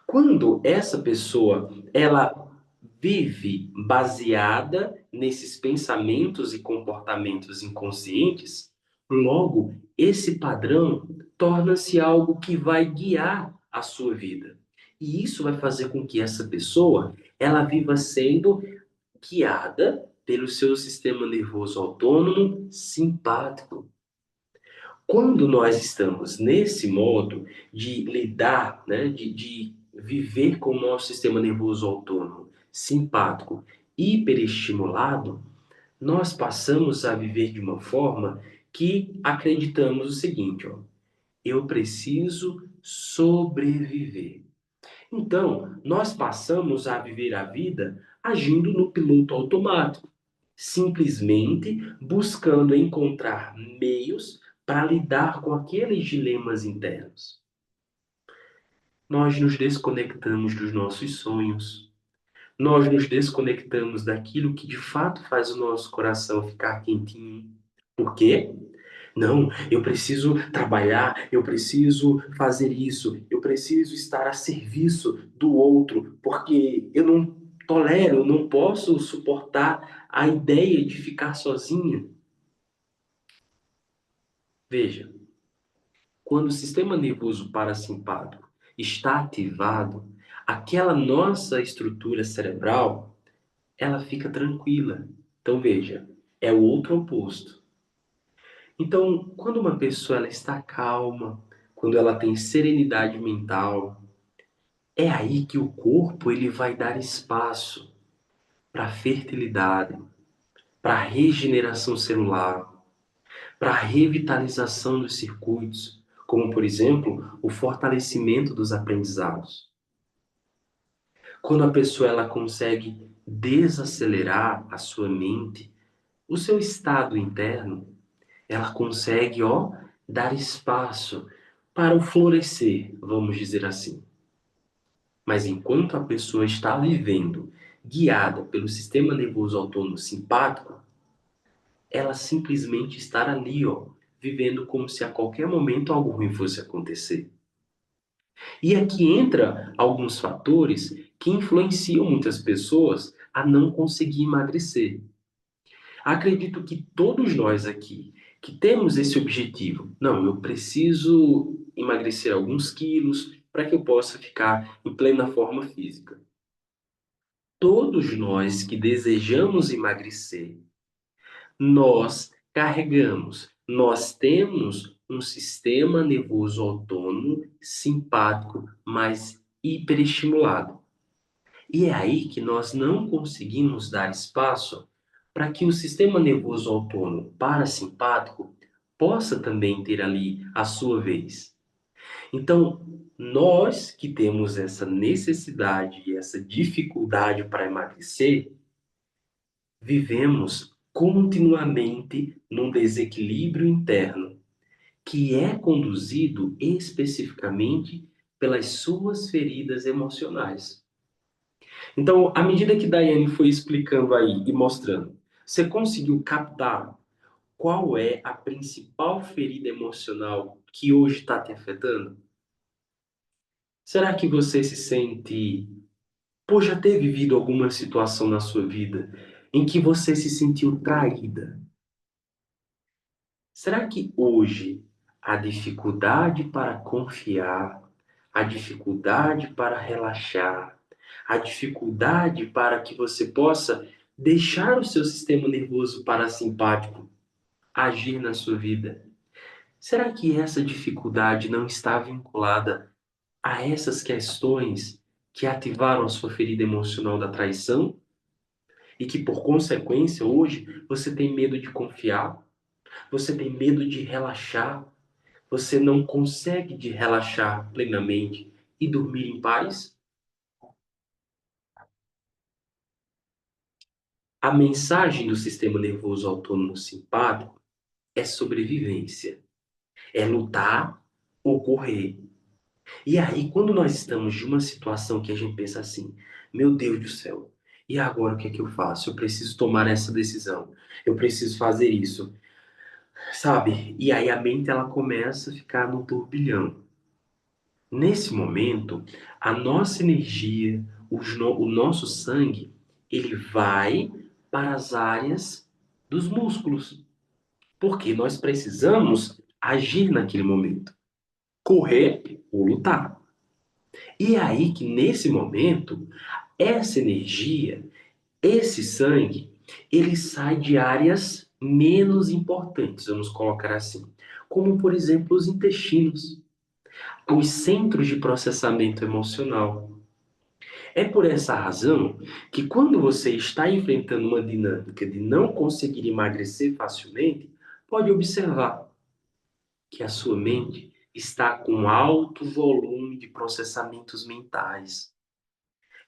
Quando essa pessoa, ela vive baseada nesses pensamentos e comportamentos inconscientes, logo, esse padrão torna-se algo que vai guiar a sua vida. E isso vai fazer com que essa pessoa, ela viva sendo guiada pelo seu sistema nervoso autônomo simpático. Quando nós estamos nesse modo de lidar, de viver com o nosso sistema nervoso autônomo simpático hiperestimulado, nós passamos a viver de uma forma que acreditamos o seguinte, eu preciso sobreviver. Então, nós passamos a viver a vida agindo no piloto automático, simplesmente buscando encontrar meios para lidar com aqueles dilemas internos. Nós nos desconectamos dos nossos sonhos. Nós nos desconectamos daquilo que de fato faz o nosso coração ficar quentinho. Por quê? Não, eu preciso trabalhar, eu preciso fazer isso, eu preciso estar a serviço do outro, porque eu não tolero, eu não posso suportar a ideia de ficar sozinha. Veja, quando o sistema nervoso parasimpático está ativado, aquela nossa estrutura cerebral, ela fica tranquila. Então veja, é o outro oposto. Então, quando uma pessoa ela está calma, quando ela tem serenidade mental, é aí que o corpo ele vai dar espaço para a fertilidade, para a regeneração celular, para a revitalização dos circuitos, como, por exemplo, o fortalecimento dos aprendizados. Quando a pessoa ela consegue desacelerar a sua mente, o seu estado interno, ela consegue, dar espaço para o florescer, vamos dizer assim. Mas enquanto a pessoa está vivendo guiada pelo sistema nervoso autônomo simpático, ela simplesmente está ali, vivendo como se a qualquer momento algo ruim fosse acontecer. E aqui entra alguns fatores que influenciam muitas pessoas a não conseguir emagrecer. Acredito que todos nós aqui, que temos esse objetivo, não, eu preciso emagrecer alguns quilos para que eu possa ficar em plena forma física. Todos nós que desejamos emagrecer, nós temos um sistema nervoso autônomo simpático, mas hiperestimulado. E é aí que nós não conseguimos dar espaço para que o sistema nervoso autônomo parasimpático possa também ter ali a sua vez. Então, nós que temos essa necessidade e essa dificuldade para emagrecer, vivemos continuamente num desequilíbrio interno, que é conduzido especificamente pelas suas feridas emocionais. Então, à medida que Daiane foi explicando aí e mostrando, você conseguiu captar qual é a principal ferida emocional que hoje está te afetando? Será que você se sente, por já ter vivido alguma situação na sua vida em que você se sentiu traída? Será que hoje a dificuldade para confiar, a dificuldade para relaxar, a dificuldade para que você possa deixar o seu sistema nervoso parasimpático agir na sua vida, será que essa dificuldade não está vinculada a essas questões que ativaram a sua ferida emocional da traição? E que, por consequência, hoje você tem medo de confiar, você tem medo de relaxar, você não consegue de relaxar plenamente e dormir em paz? A mensagem do sistema nervoso autônomo simpático é sobrevivência, é lutar ou correr. E aí, quando nós estamos de uma situação que a gente pensa assim, meu Deus do céu, e agora o que é que eu faço? Eu preciso tomar essa decisão, eu preciso fazer isso, sabe? E aí a mente ela começa a ficar num turbilhão. Nesse momento, a nossa energia, o nosso sangue, ele vai para as áreas dos músculos, porque nós precisamos agir naquele momento, correr ou lutar. E é aí que nesse momento, essa energia, esse sangue, ele sai de áreas menos importantes, vamos colocar assim, como por exemplo os intestinos, os centros de processamento emocional. É por essa razão que quando você está enfrentando uma dinâmica de não conseguir emagrecer facilmente, pode observar que a sua mente está com alto volume de processamentos mentais,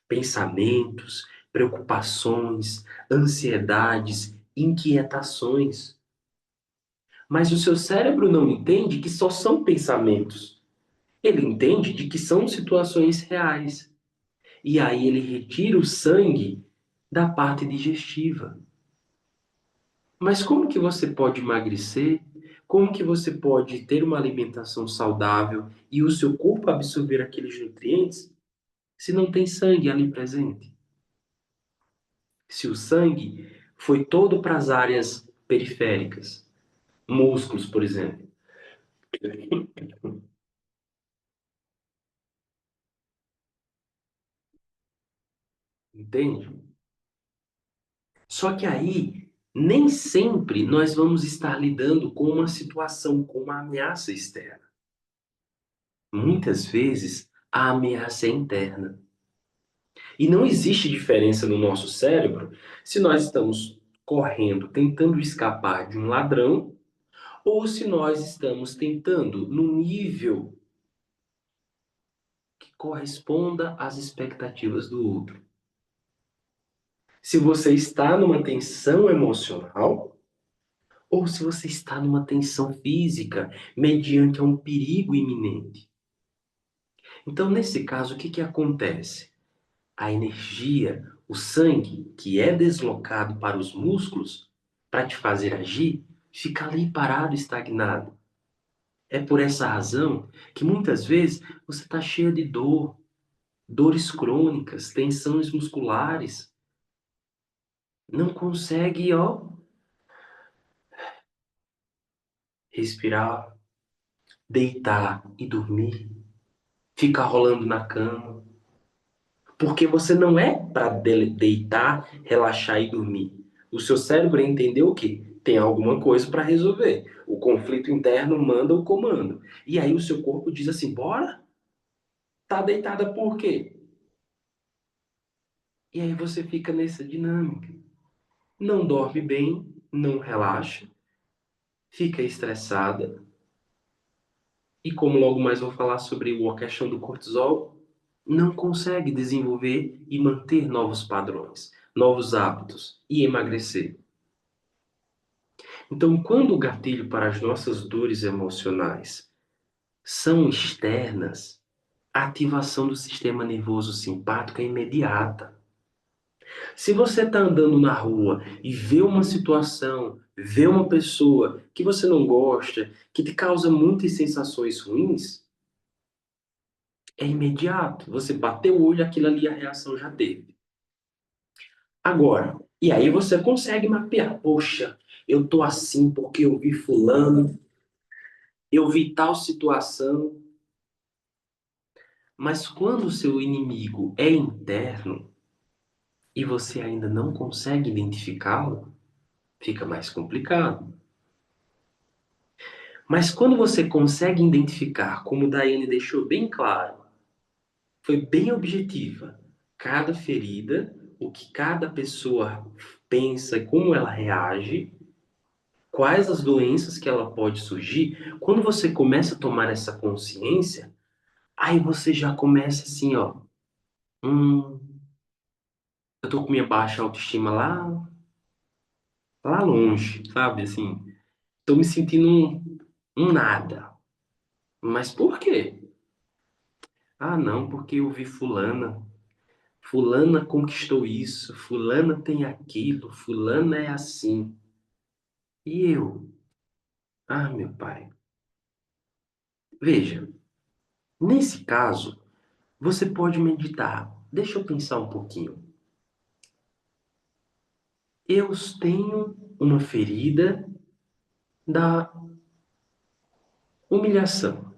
pensamentos, preocupações, ansiedades, inquietações. Mas o seu cérebro não entende que só são pensamentos. Ele entende de que são situações reais. E aí ele retira o sangue da parte digestiva. Mas como que você pode emagrecer? Como que você pode ter uma alimentação saudável e o seu corpo absorver aqueles nutrientes se não tem sangue ali presente? Se o sangue foi todo para as áreas periféricas, músculos, por exemplo. Entende? Só que aí, nem sempre nós vamos estar lidando com uma situação, com uma ameaça externa. Muitas vezes, a ameaça é interna. E não existe diferença no nosso cérebro se nós estamos correndo, tentando escapar de um ladrão, ou se nós estamos tentando, no nível que corresponda às expectativas do outro. Se você está numa tensão emocional, ou se você está numa tensão física, mediante a um perigo iminente. Então, nesse caso, o que acontece? A energia, o sangue que é deslocado para os músculos para te fazer agir, fica ali parado, estagnado. É por essa razão que muitas vezes você está cheio de dor, dores crônicas, tensões musculares, não consegue, respirar, deitar e dormir, ficar rolando na cama. Porque você não é para deitar, relaxar e dormir. O seu cérebro entendeu o quê? Tem alguma coisa para resolver. O conflito interno manda o comando. E aí o seu corpo diz assim: bora? Tá deitada por quê? E aí você fica nessa dinâmica. Não dorme bem, não relaxa, fica estressada. E como logo mais vou falar sobre a questão do cortisol, não consegue desenvolver e manter novos padrões, novos hábitos e emagrecer. Então, quando o gatilho para as nossas dores emocionais são externas, a ativação do sistema nervoso simpático é imediata. Se você está andando na rua e vê uma situação, vê uma pessoa que você não gosta, que te causa muitas sensações ruins, é imediato. Você bateu o olho, aquilo ali, a reação já teve. Agora, e aí você consegue mapear. Poxa, eu tô assim porque eu vi fulano, eu vi tal situação. Mas quando o seu inimigo é interno e você ainda não consegue identificá-lo, fica mais complicado. Mas quando você consegue identificar, como Daiane deixou bem claro, foi bem objetiva, cada ferida, o que cada pessoa pensa, como ela reage, quais as doenças que ela pode surgir, quando você começa a tomar essa consciência, aí você já começa assim, ó, hum, eu tô com minha baixa autoestima lá longe, sabe? Assim, tô me sentindo um nada. Mas por quê? Ah, não, porque eu vi fulana. Fulana conquistou isso, fulana tem aquilo, fulana é assim. E eu? Ah, meu pai. Veja, nesse caso, você pode meditar. Deixa eu pensar um pouquinho. Eu tenho uma ferida da humilhação.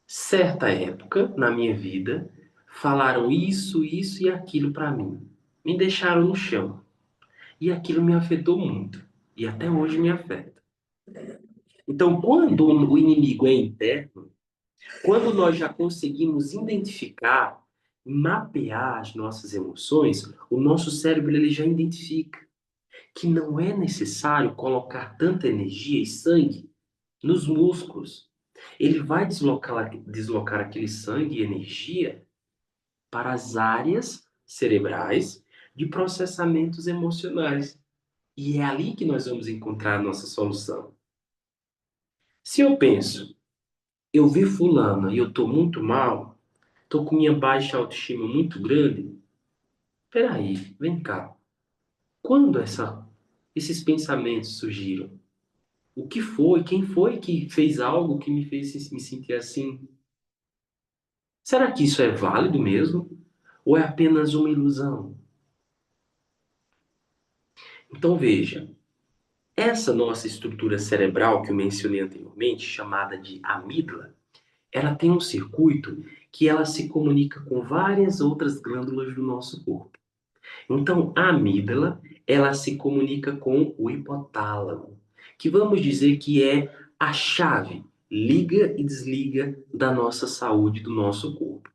Certa época na minha vida, falaram isso e aquilo para mim. Me deixaram no chão. E aquilo me afetou muito. E até hoje me afeta. Então, quando o inimigo é interno, quando nós já conseguimos identificar, mapear as nossas emoções, o nosso cérebro ele já identifica que não é necessário colocar tanta energia e sangue nos músculos. Ele vai deslocar aquele sangue e energia para as áreas cerebrais de processamentos emocionais. E é ali que nós vamos encontrar a nossa solução. Se eu penso, eu vi fulano e eu estou muito mal, estou com minha baixa autoestima muito grande, peraí, vem cá. Quando esses pensamentos surgiram? O que foi? Quem foi que fez algo que me fez me sentir assim? Será que isso é válido mesmo? Ou é apenas uma ilusão? Então veja, essa nossa estrutura cerebral que eu mencionei anteriormente, chamada de amígdala, ela tem um circuito que ela se comunica com várias outras glândulas do nosso corpo. Então, a amígdala, ela se comunica com o hipotálamo, que vamos dizer que é a chave, liga e desliga da nossa saúde, do nosso corpo.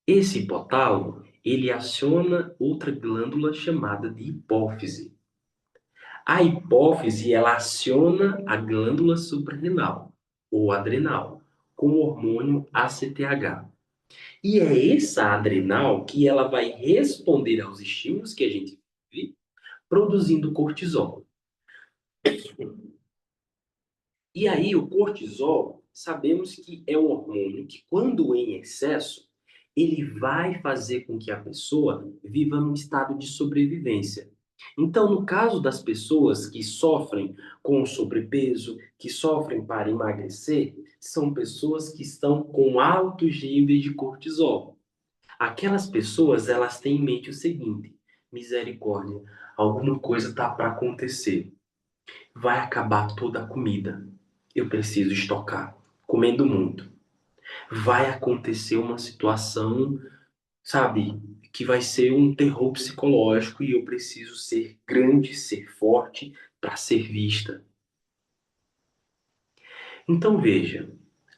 Esse hipotálamo, ele aciona outra glândula chamada de hipófise. A hipófise, ela aciona a glândula suprarrenal, ou adrenal, com o hormônio ACTH. E é essa adrenal que ela vai responder aos estímulos que a gente vive, produzindo cortisol. E aí o cortisol, sabemos que é um hormônio que quando em excesso, ele vai fazer com que a pessoa viva num estado de sobrevivência. Então, no caso das pessoas que sofrem com sobrepeso, que sofrem para emagrecer, são pessoas que estão com altos níveis de cortisol. Aquelas pessoas, elas têm em mente o seguinte: misericórdia, alguma coisa tá para acontecer. Vai acabar toda a comida. eu preciso estocar, comendo muito. Vai acontecer uma situação, sabe, que vai ser um terror psicológico e eu preciso ser grande, ser forte para ser vista. Então veja,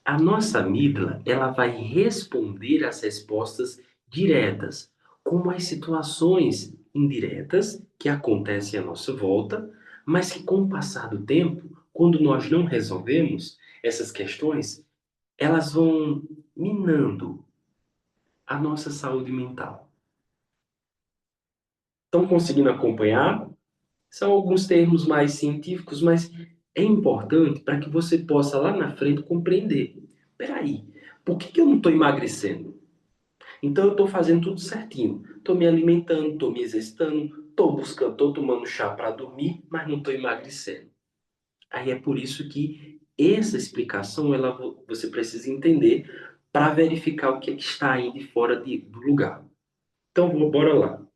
a nossa amígdala, ela vai responder às respostas diretas, como as situações indiretas que acontecem à nossa volta, mas que com o passar do tempo, quando nós não resolvemos essas questões, elas vão minando a nossa saúde mental. Estão conseguindo acompanhar? São alguns termos mais científicos, mas é importante para que você possa lá na frente compreender. Peraí, por que eu não estou emagrecendo? Então eu estou fazendo tudo certinho. Estou me alimentando, estou me exercitando, estou buscando, estou tomando chá para dormir, mas não estou emagrecendo. Aí é por isso que essa explicação você precisa entender para verificar o que está aí de fora do lugar. Então, bora lá.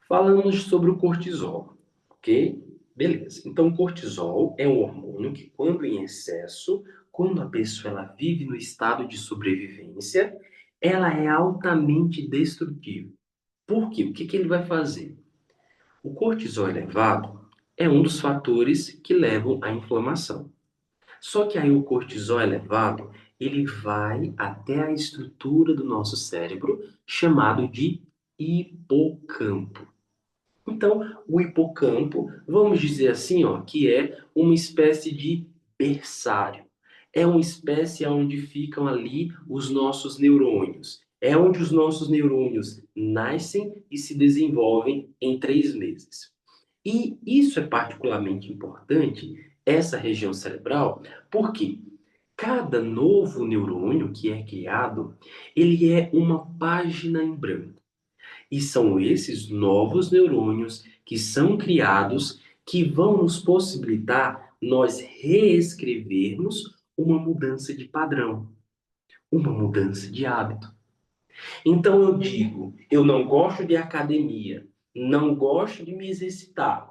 Falamos sobre o cortisol, ok? Beleza. Então, o cortisol é um hormônio que, quando em excesso, quando a pessoa ela vive no estado de sobrevivência, ela é altamente destrutiva. Por quê? O que que ele vai fazer? O cortisol elevado é um dos fatores que levam à inflamação. Só que aí o cortisol elevado, ele vai até a estrutura do nosso cérebro, chamado de hipocampo. Então, o hipocampo, vamos dizer assim, ó, que é uma espécie de berçário. É uma espécie onde ficam ali os nossos neurônios. É onde os nossos neurônios nascem e se desenvolvem em 3 meses. E isso é particularmente importante, essa região cerebral, porque cada novo neurônio que é criado, ele é uma página em branco. E são esses novos neurônios que são criados que vão nos possibilitar nós reescrevermos uma mudança de padrão, uma mudança de hábito. Então eu digo, eu não gosto de academia, não gosto de me exercitar,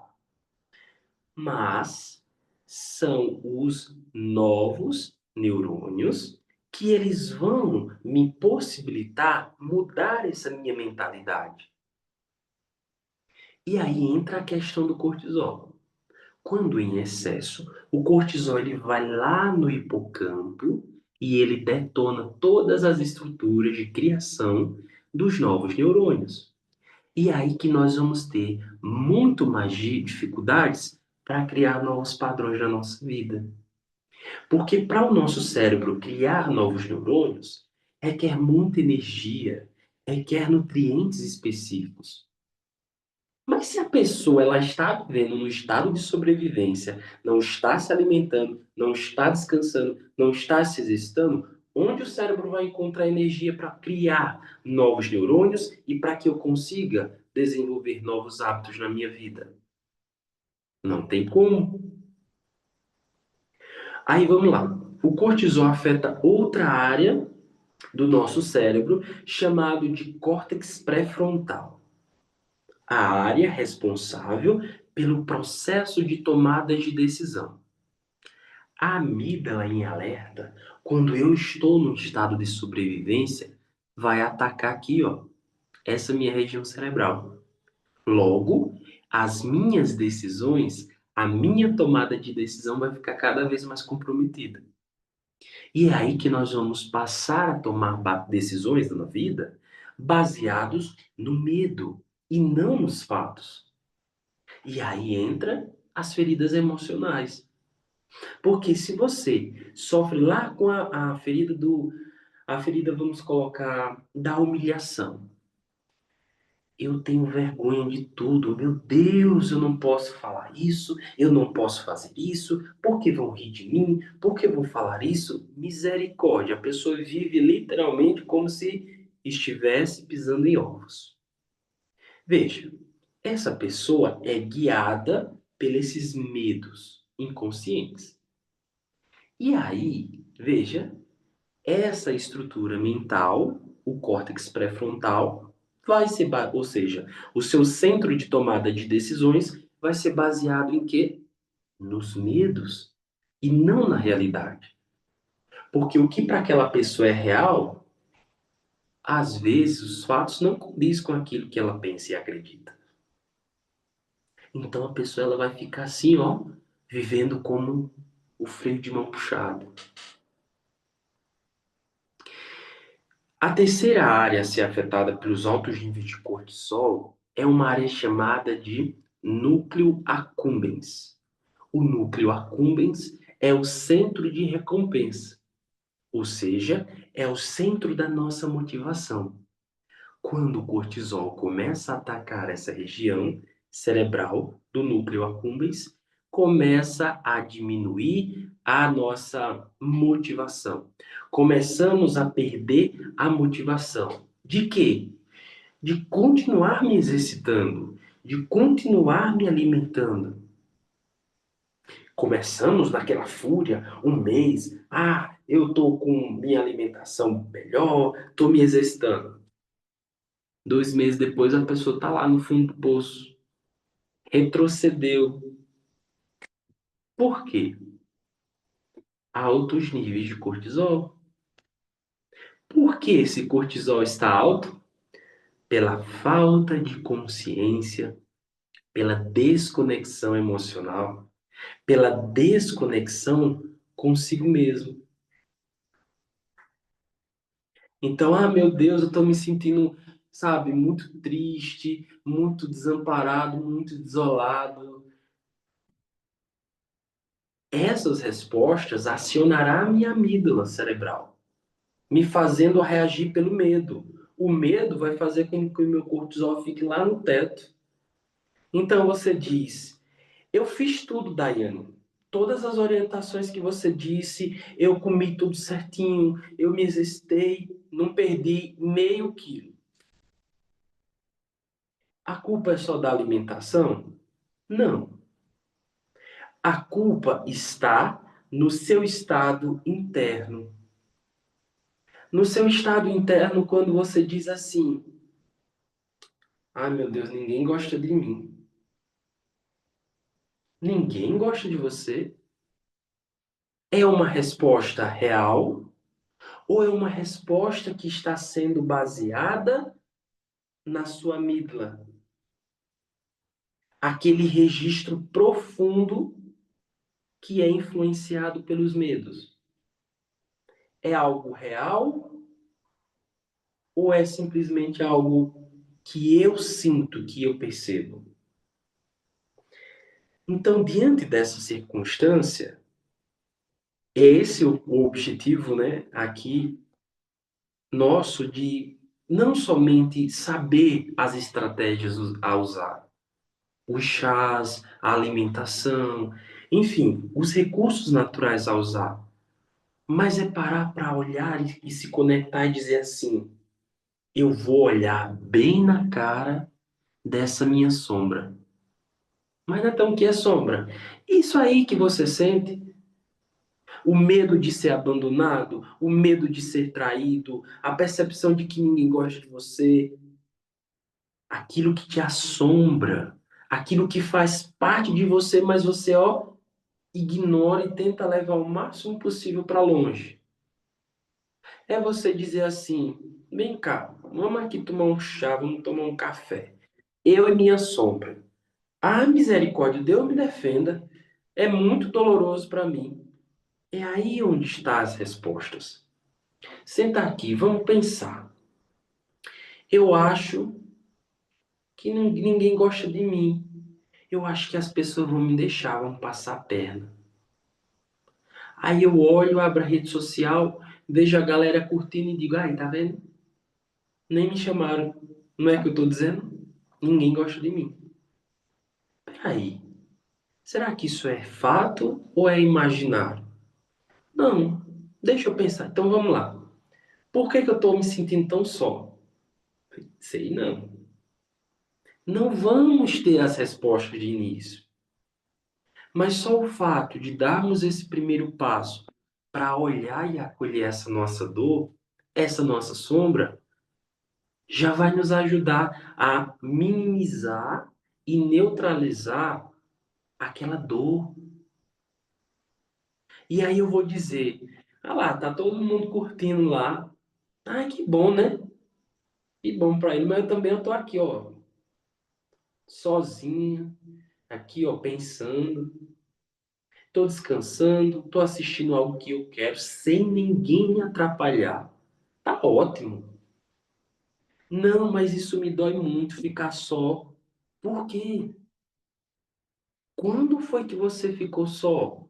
mas são os novos neurônios que eles vão me possibilitar mudar essa minha mentalidade. E aí entra a questão do cortisol. Quando em excesso, o cortisol ele vai lá no hipocampo e ele detona todas as estruturas de criação dos novos neurônios. E é aí que nós vamos ter muito mais dificuldades para criar novos padrões na nossa vida. Porque para o nosso cérebro criar novos neurônios, requer muita energia, requer nutrientes específicos. Mas se a pessoa ela está vivendo no estado de sobrevivência, não está se alimentando, não está descansando, não está se exercitando, onde o cérebro vai encontrar energia para criar novos neurônios e para que eu consiga desenvolver novos hábitos na minha vida? Não tem como. Aí vamos lá. O cortisol afeta outra área do nosso cérebro chamado de córtex pré-frontal, a área responsável pelo processo de tomada de decisão. A amígdala em alerta, quando eu estou num estado de sobrevivência, vai atacar aqui, ó, essa minha região cerebral. Logo, as minhas decisões, a minha tomada de decisão vai ficar cada vez mais comprometida. E é aí que nós vamos passar a tomar decisões na vida baseados no medo e não nos fatos. E aí entra as feridas emocionais. Porque se você sofre lá com a ferida a ferida, vamos colocar, da humilhação. Eu tenho vergonha de tudo. Meu Deus, eu não posso falar isso, eu não posso fazer isso, porque vão rir de mim, porque vão falar isso? Misericórdia, a pessoa vive literalmente como se estivesse pisando em ovos. Veja, essa pessoa é guiada por esses medos inconscientes. E aí, veja, essa estrutura mental, o córtex pré-frontal, vai ser, ou seja, o seu centro de tomada de decisões vai ser baseado em quê? Nos medos. e não na realidade. Porque o que para aquela pessoa é real, às vezes os fatos não condiz com aquilo que ela pensa e acredita. Então a pessoa ela vai ficar assim, ó, vivendo como o freio de mão puxado. A terceira área a ser afetada pelos altos níveis de cortisol é uma área chamada de núcleo accumbens. O núcleo accumbens é o centro de recompensa, ou seja, é o centro da nossa motivação. Quando o cortisol começa a atacar essa região cerebral do núcleo accumbens, começa a diminuir a nossa motivação. Começamos a perder a motivação. De quê? De continuar me exercitando, de continuar me alimentando. Começamos naquela fúria, um mês, eu estou com minha alimentação melhor, estou me exercitando. 2 meses depois a pessoa está lá no fundo do poço, retrocedeu. Por quê? Altos níveis de cortisol. Por que esse cortisol está alto? Pela falta de consciência, pela desconexão emocional, pela desconexão consigo mesmo. Então, meu Deus, eu estou me sentindo, sabe, muito triste, muito desamparado, muito desolado. Essas respostas acionará a minha amígdala cerebral, me fazendo reagir pelo medo. O medo vai fazer com que o meu cortisol fique lá no teto. Então você diz, eu fiz tudo, Daiane. Todas as orientações que você disse, eu comi tudo certinho, eu me exercitei, não perdi meio quilo. A culpa é só da alimentação? Não. A culpa está no seu estado interno. No seu estado interno, quando você diz assim: meu Deus, ninguém gosta de mim. Ninguém gosta de você. É uma resposta real ou é uma resposta que está sendo baseada na sua amígdala? Aquele registro profundo que é influenciado pelos medos. É algo real ou é simplesmente algo que eu sinto, que eu percebo? Então, diante dessa circunstância, esse é o objetivo, né, aqui nosso de não somente saber as estratégias a usar, os chás, a alimentação, enfim, os recursos naturais a usar, mas é parar para olhar e se conectar e dizer assim: eu vou olhar bem na cara dessa minha sombra. Mas então o que é sombra? Isso aí que você sente, o medo de ser abandonado, o medo de ser traído, a percepção de que ninguém gosta de você, aquilo que te assombra, aquilo que faz parte de você, mas você, ignora e tenta levar o máximo possível para longe. É você dizer assim: vem cá, vamos aqui tomar um chá, vamos tomar um café. Eu e minha sombra. Misericórdia, Deus me defenda. É muito doloroso para mim. É aí onde estão as respostas. Senta aqui, vamos pensar. Eu acho que ninguém gosta de mim. Eu acho que as pessoas vão me deixar, vão passar a perna. Aí eu olho, abro a rede social, vejo a galera curtindo e digo: ai, tá vendo? Nem me chamaram. Não é que eu tô dizendo? Ninguém gosta de mim. Peraí, será que isso é fato ou é imaginário? Não, deixa eu pensar. Então vamos lá. Por que eu tô me sentindo tão só? Sei não. Não vamos ter as respostas de início. Mas só o fato de darmos esse primeiro passo para olhar e acolher essa nossa dor, essa nossa sombra, já vai nos ajudar a minimizar e neutralizar aquela dor. E aí eu vou dizer, ah lá, tá todo mundo curtindo lá. Ah, que bom, né? Que bom pra ele, mas eu tô aqui, ó, sozinha, aqui, ó, pensando, tô descansando, tô assistindo algo que eu quero, sem ninguém me atrapalhar. Tá ótimo. Não, mas isso me dói muito ficar só. Por quê? Quando foi que você ficou só?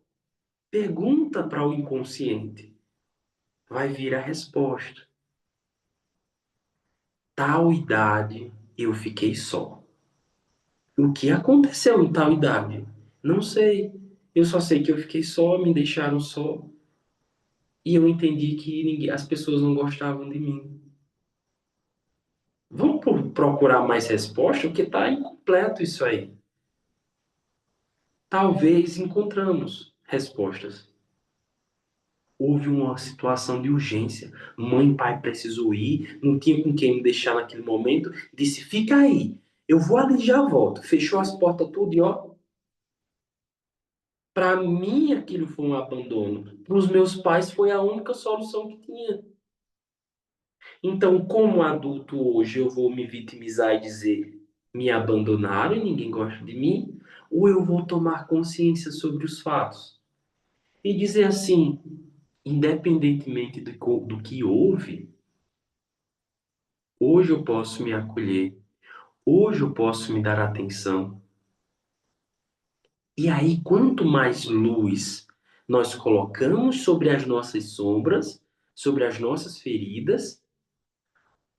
Pergunta para o inconsciente. Vai vir a resposta. Tal idade eu fiquei só. O que aconteceu em tal idade? Não sei. Eu só sei que eu fiquei só, me deixaram só. E eu entendi que as pessoas não gostavam de mim. Vamos procurar mais resposta, porque está incompleto isso aí. Talvez encontramos respostas. Houve uma situação de urgência. Mãe e pai precisou ir, não tinha com quem me deixar naquele momento. Disse: fica aí, eu vou ali e já volto. Fechou as portas tudo e ó. Para mim aquilo foi um abandono. Para os meus pais foi a única solução que tinha. Então, como adulto hoje, eu vou me vitimizar e dizer: me abandonaram e ninguém gosta de mim? Ou eu vou tomar consciência sobre os fatos e dizer assim, independentemente do que houve, hoje eu posso me acolher, hoje eu posso me dar atenção. E aí, quanto mais luz nós colocamos sobre as nossas sombras, sobre as nossas feridas,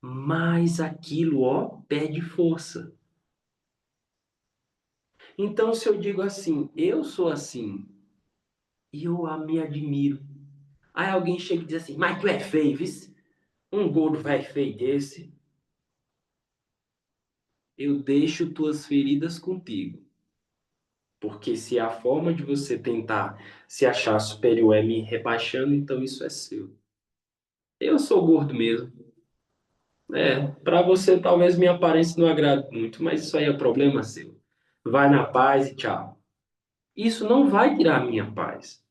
mais aquilo, ó, perde força. Então, se eu digo assim, eu sou assim, e eu me admiro. Aí alguém chega e diz assim, mas tu é feio, viu? Um gordo velho feio desse. Eu deixo tuas feridas contigo. Porque se a forma de você tentar se achar superior é me rebaixando, então isso é seu. Eu sou gordo mesmo. É, para você talvez minha aparência não agrade muito, mas isso aí é problema seu. Vai na paz e tchau. Isso não vai tirar a minha paz.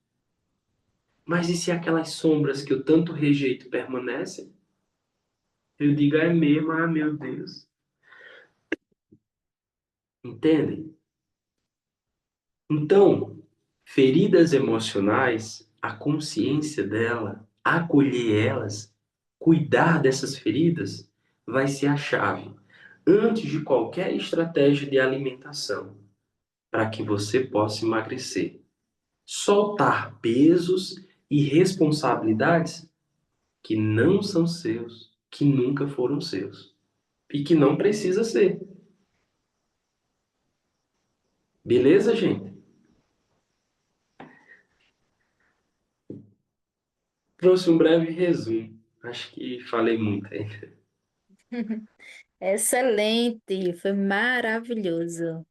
Mas e se aquelas sombras que eu tanto rejeito permanecem? Eu digo, é mesmo, ah, meu Deus. Entendem? Então, feridas emocionais, a consciência dela, acolher elas, cuidar dessas feridas, vai ser a chave antes de qualquer estratégia de alimentação para que você possa emagrecer. Soltar pesos e responsabilidades que não são seus, que nunca foram seus e que não precisa ser. Beleza, gente? Trouxe um breve resumo. Acho que falei muito aí. Excelente, foi maravilhoso.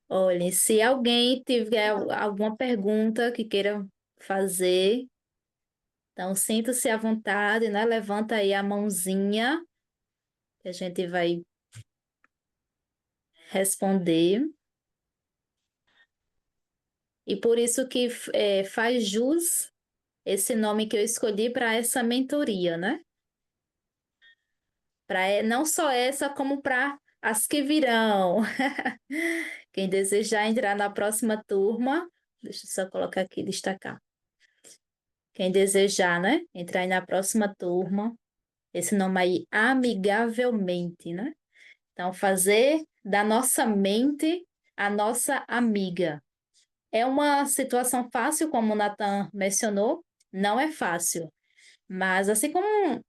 Olhem, se alguém tiver alguma pergunta que queira fazer, então sinta-se à vontade, né? Levanta aí a mãozinha que a gente vai responder. E por isso que faz jus esse nome que eu escolhi para essa mentoria, né? Para não só essa, como para as que virão. Quem desejar entrar na próxima turma, deixa eu só colocar aqui, destacar. Quem desejar, né? Entrar aí na próxima turma, esse nome aí, amigavelmente, né? Então, fazer da nossa mente a nossa amiga. É uma situação fácil, como o Nathan mencionou? Não é fácil. Mas assim como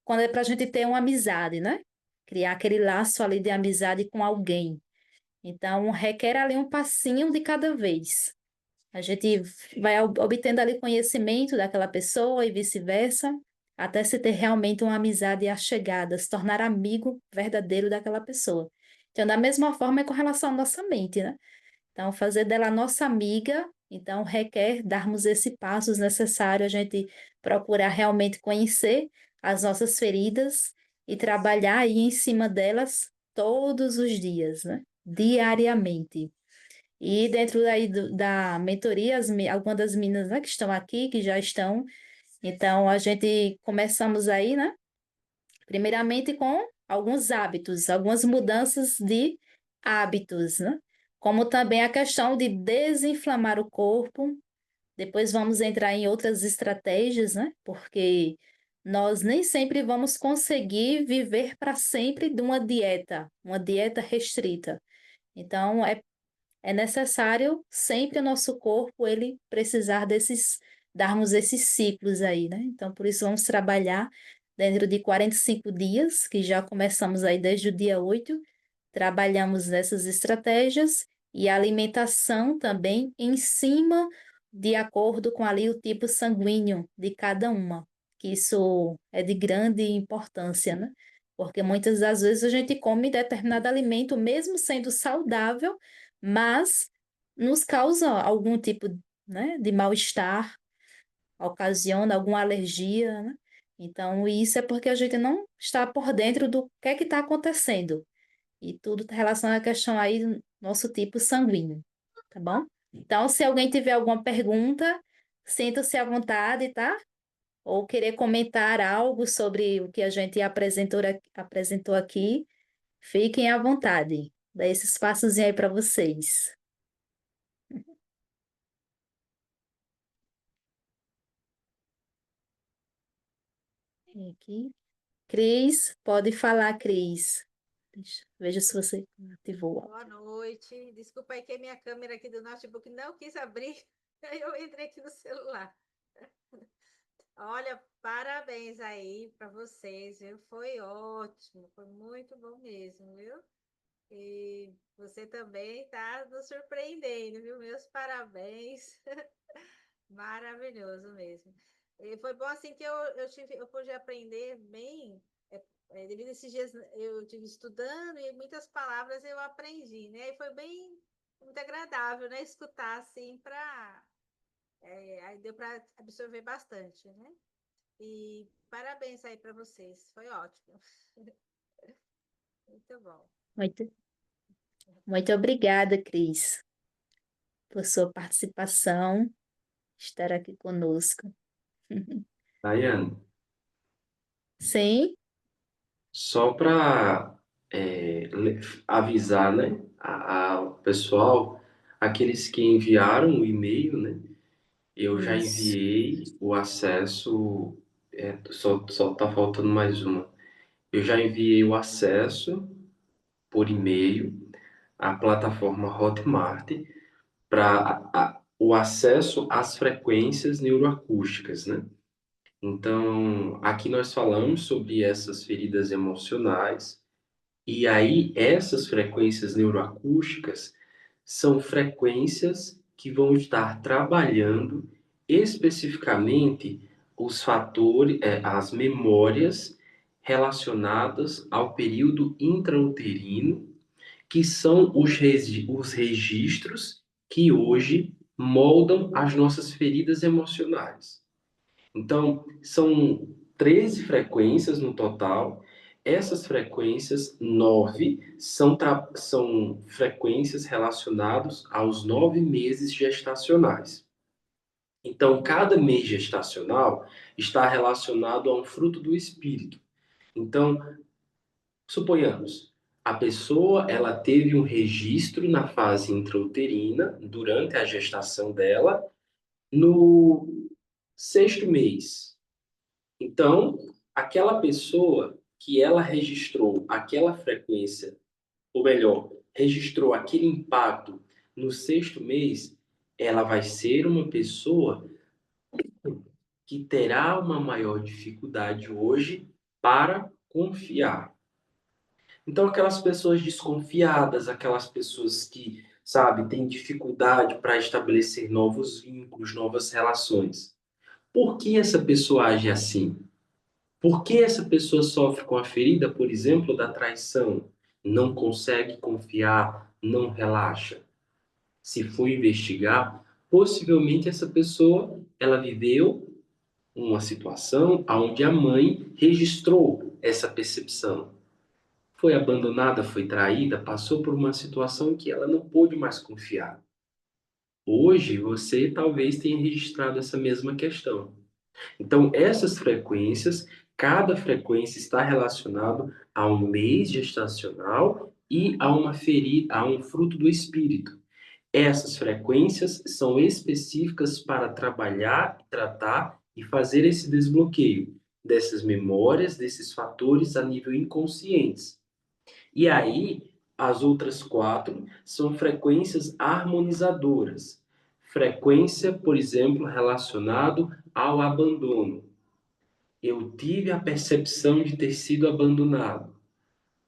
quando é para a gente ter uma amizade, né? Criar aquele laço ali de amizade com alguém. Então, requer ali um passinho de cada vez. A gente vai obtendo ali conhecimento daquela pessoa e vice-versa, até se ter realmente uma amizade achegada, se tornar amigo verdadeiro daquela pessoa. Então, da mesma forma é com relação à nossa mente, né? Então, fazer dela nossa amiga, então requer darmos esse passo necessário, a gente procurar realmente conhecer as nossas feridas e trabalhar aí em cima delas todos os dias, né? Diariamente. E dentro aí da mentoria, algumas das meninas, né, que estão aqui, que já estão, então a gente começamos aí, né? Primeiramente com alguns hábitos, algumas mudanças de hábitos, né? Como também a questão de desinflamar o corpo. Depois vamos entrar em outras estratégias, né? Porque nós nem sempre vamos conseguir viver para sempre de uma dieta restrita. Então, é necessário sempre o nosso corpo ele precisar darmos esses ciclos aí, né? Então, por isso vamos trabalhar dentro de 45 dias, que já começamos aí desde o dia 8, trabalhamos nessas estratégias e a alimentação também em cima de acordo com ali o tipo sanguíneo de cada uma, que isso é de grande importância, né? Porque muitas das vezes a gente come determinado alimento, mesmo sendo saudável, mas nos causa algum tipo, né, de mal-estar, ocasiona alguma alergia, né? Então, isso é porque a gente não está por dentro do que é que está acontecendo. E tudo está relacionado à questão aí do nosso tipo sanguíneo, tá bom? Então, se alguém tiver alguma pergunta, sinta-se à vontade, tá? Ou querer comentar algo sobre o que a gente apresentou aqui, fiquem à vontade. Dá esse espaçozinho aí para vocês. Aqui. Cris, pode falar, Cris. Veja se você ativou. Boa noite. Desculpa aí que a minha câmera aqui do notebook não quis abrir. Aí eu entrei aqui no celular. Olha, parabéns aí para vocês, viu? Foi ótimo, foi muito bom mesmo, viu? E você também tá nos surpreendendo, viu? Meus parabéns. Maravilhoso mesmo. E foi bom assim que eu pude aprender bem. Devido a esses dias eu tive estudando e muitas palavras eu aprendi, né? E foi bem muito agradável, né? Escutar assim para aí deu para absorver bastante, né? E parabéns aí para vocês, foi ótimo. Muito bom. Muito, muito obrigada, Cris, por sua participação, estar aqui conosco. Daiane, Sim, só para avisar, né, ao pessoal, aqueles que enviaram o e-mail, né, eu já isso. enviei o acesso, só tá faltando mais uma. Eu já enviei o acesso por e-mail à plataforma Hotmart para o acesso às frequências neuroacústicas, né? Então, aqui nós falamos sobre essas feridas emocionais, e aí essas frequências neuroacústicas são frequências que vão estar trabalhando especificamente os fatores, as memórias relacionadas ao período intrauterino, que são os registros que hoje moldam as nossas feridas emocionais. Então, são 13 frequências no total. Essas frequências, 9, são frequências relacionadas aos 9 meses gestacionais. Então, cada mês gestacional está relacionado a um fruto do espírito. Então, suponhamos, a pessoa ela teve um registro na fase intrauterina durante a gestação dela no sexto mês. Então, aquela pessoa que ela registrou aquela frequência, ou melhor, registrou aquele impacto no sexto mês, ela vai ser uma pessoa que terá uma maior dificuldade hoje para confiar. Então, aquelas pessoas desconfiadas, aquelas pessoas que, sabe, têm dificuldade para estabelecer novos vínculos, novas relações. Por que essa pessoa age assim? Por que essa pessoa sofre com a ferida, por exemplo, da traição? Não consegue confiar, não relaxa. Se for investigar, possivelmente essa pessoa, ela viveu uma situação onde a mãe registrou essa percepção. Foi abandonada, foi traída, passou por uma situação em que ela não pôde mais confiar. Hoje, você talvez tenha registrado essa mesma questão. Então, essas frequências, cada frequência está relacionado a um mês gestacional e a a um fruto do espírito. Essas frequências são específicas para trabalhar, tratar e fazer esse desbloqueio dessas memórias, desses fatores a nível inconscientes. E aí, as outras quatro são frequências harmonizadoras. Frequência, por exemplo, relacionado ao abandono. Eu tive a percepção de ter sido abandonado.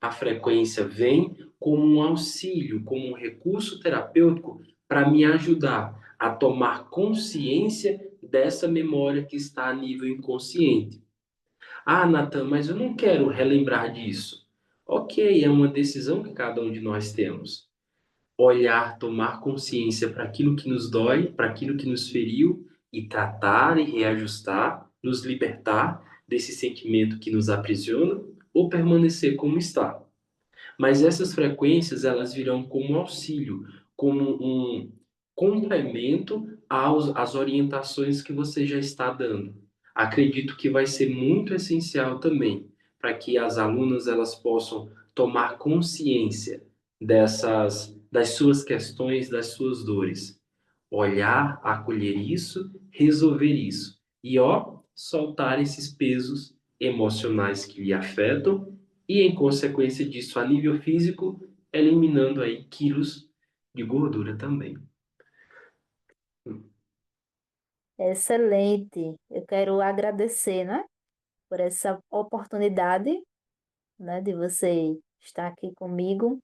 A frequência vem como um auxílio, como um recurso terapêutico para me ajudar a tomar consciência dessa memória que está a nível inconsciente. Ah, Natan, mas eu não quero relembrar disso. Ok, é uma decisão que cada um de nós temos. Olhar, tomar consciência para aquilo que nos dói, para aquilo que nos feriu e tratar e reajustar, nos libertar desse sentimento que nos aprisiona ou permanecer como está. Mas essas frequências elas virão como auxílio, como um complemento às orientações que você já está dando. Acredito que vai ser muito essencial também para que as alunas elas possam tomar consciência das suas questões, das suas dores, olhar, acolher isso, resolver isso e soltar esses pesos emocionais que lhe afetam e, em consequência disso, a nível físico, eliminando aí quilos de gordura também. Excelente. Eu quero agradecer, né, por essa oportunidade, né, de você estar aqui comigo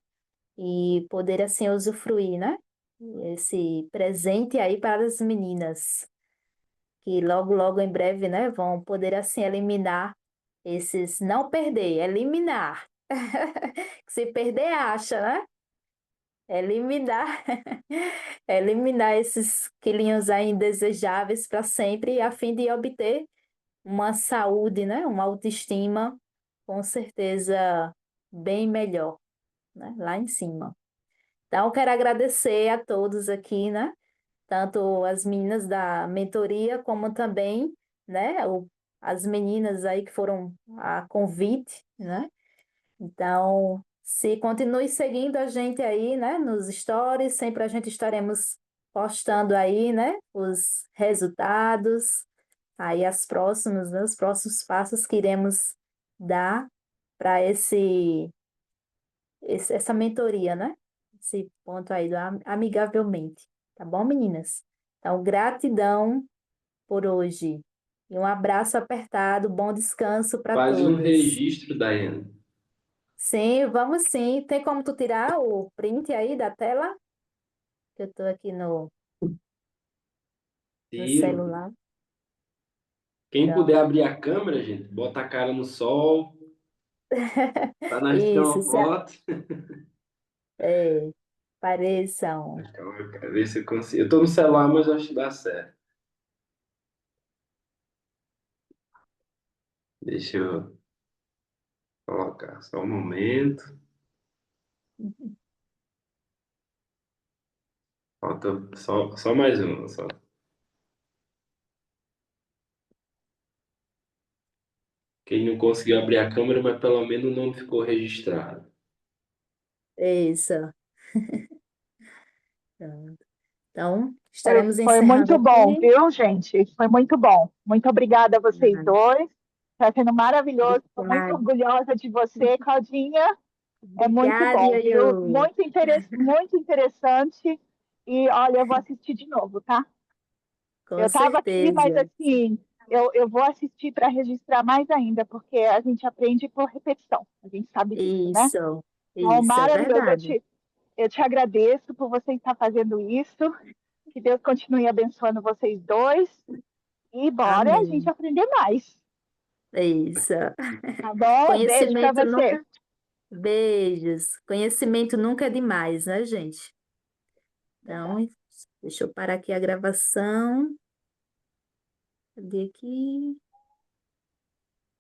e poder assim usufruir, né, esse presente aí para as meninas, que logo, logo em breve, né, vão poder assim eliminar esses, não perder, eliminar. Se perder, acha, né? Eliminar, eliminar esses quilinhos aí indesejáveis para sempre, a fim de obter uma saúde, né? Uma autoestima, com certeza, bem melhor, né? Lá em cima. Então, eu quero agradecer a todos aqui, né? Tanto as meninas da mentoria, como também, né? As meninas aí que foram a convite, né? Então, se continue seguindo a gente aí, né, nos stories, sempre a gente estaremos postando aí, né, os resultados, aí as próximas, né, os próximos passos que iremos dar para essa mentoria, né? Esse ponto aí do amigavelmente, tá bom, meninas? Então, gratidão por hoje. E um abraço apertado, bom descanso para Faz um todas. registro, Daiane. Sim, vamos sim. Tem como tu tirar o print aí da tela? Que eu tô aqui no Tiro. celular. Quem puder Pronto. abrir a câmera, gente, bota a cara no sol, para nós ter Isso, uma foto. pareçam. Calma, eu quero ver se eu consigo. Eu tô no celular, mas eu acho que dá certo. Deixa eu colocar só um momento. Falta só mais uma. Só. Quem não conseguiu abrir a câmera, mas pelo menos o nome ficou registrado. Isso. Pronto. Então, Foi, estaremos foi encerrando muito bom, aqui. viu, gente? Foi muito bom. Muito obrigada a vocês Ah, dois. Está sendo maravilhoso. Estou muito obrigada. orgulhosa de você, Claudinha. É muito Obrigada, bom, viu? Ioiô. Muito interessante. E olha, eu vou assistir de novo, tá? Eu Com estava aqui, mas certeza. assim, eu vou assistir para registrar mais ainda, porque a gente aprende por repetição. A gente sabe disso, né? Isso. Então, Isso, é maravilhoso. verdade. Eu te agradeço por você estar fazendo isso. Que Deus continue abençoando vocês dois. E bora a gente Amém. aprender mais. Isso. Tá bom? Beijo para Conhecimento você. nunca. Beijos. Conhecimento nunca é demais, né, gente? Então, deixa eu parar aqui a gravação. Cadê aqui?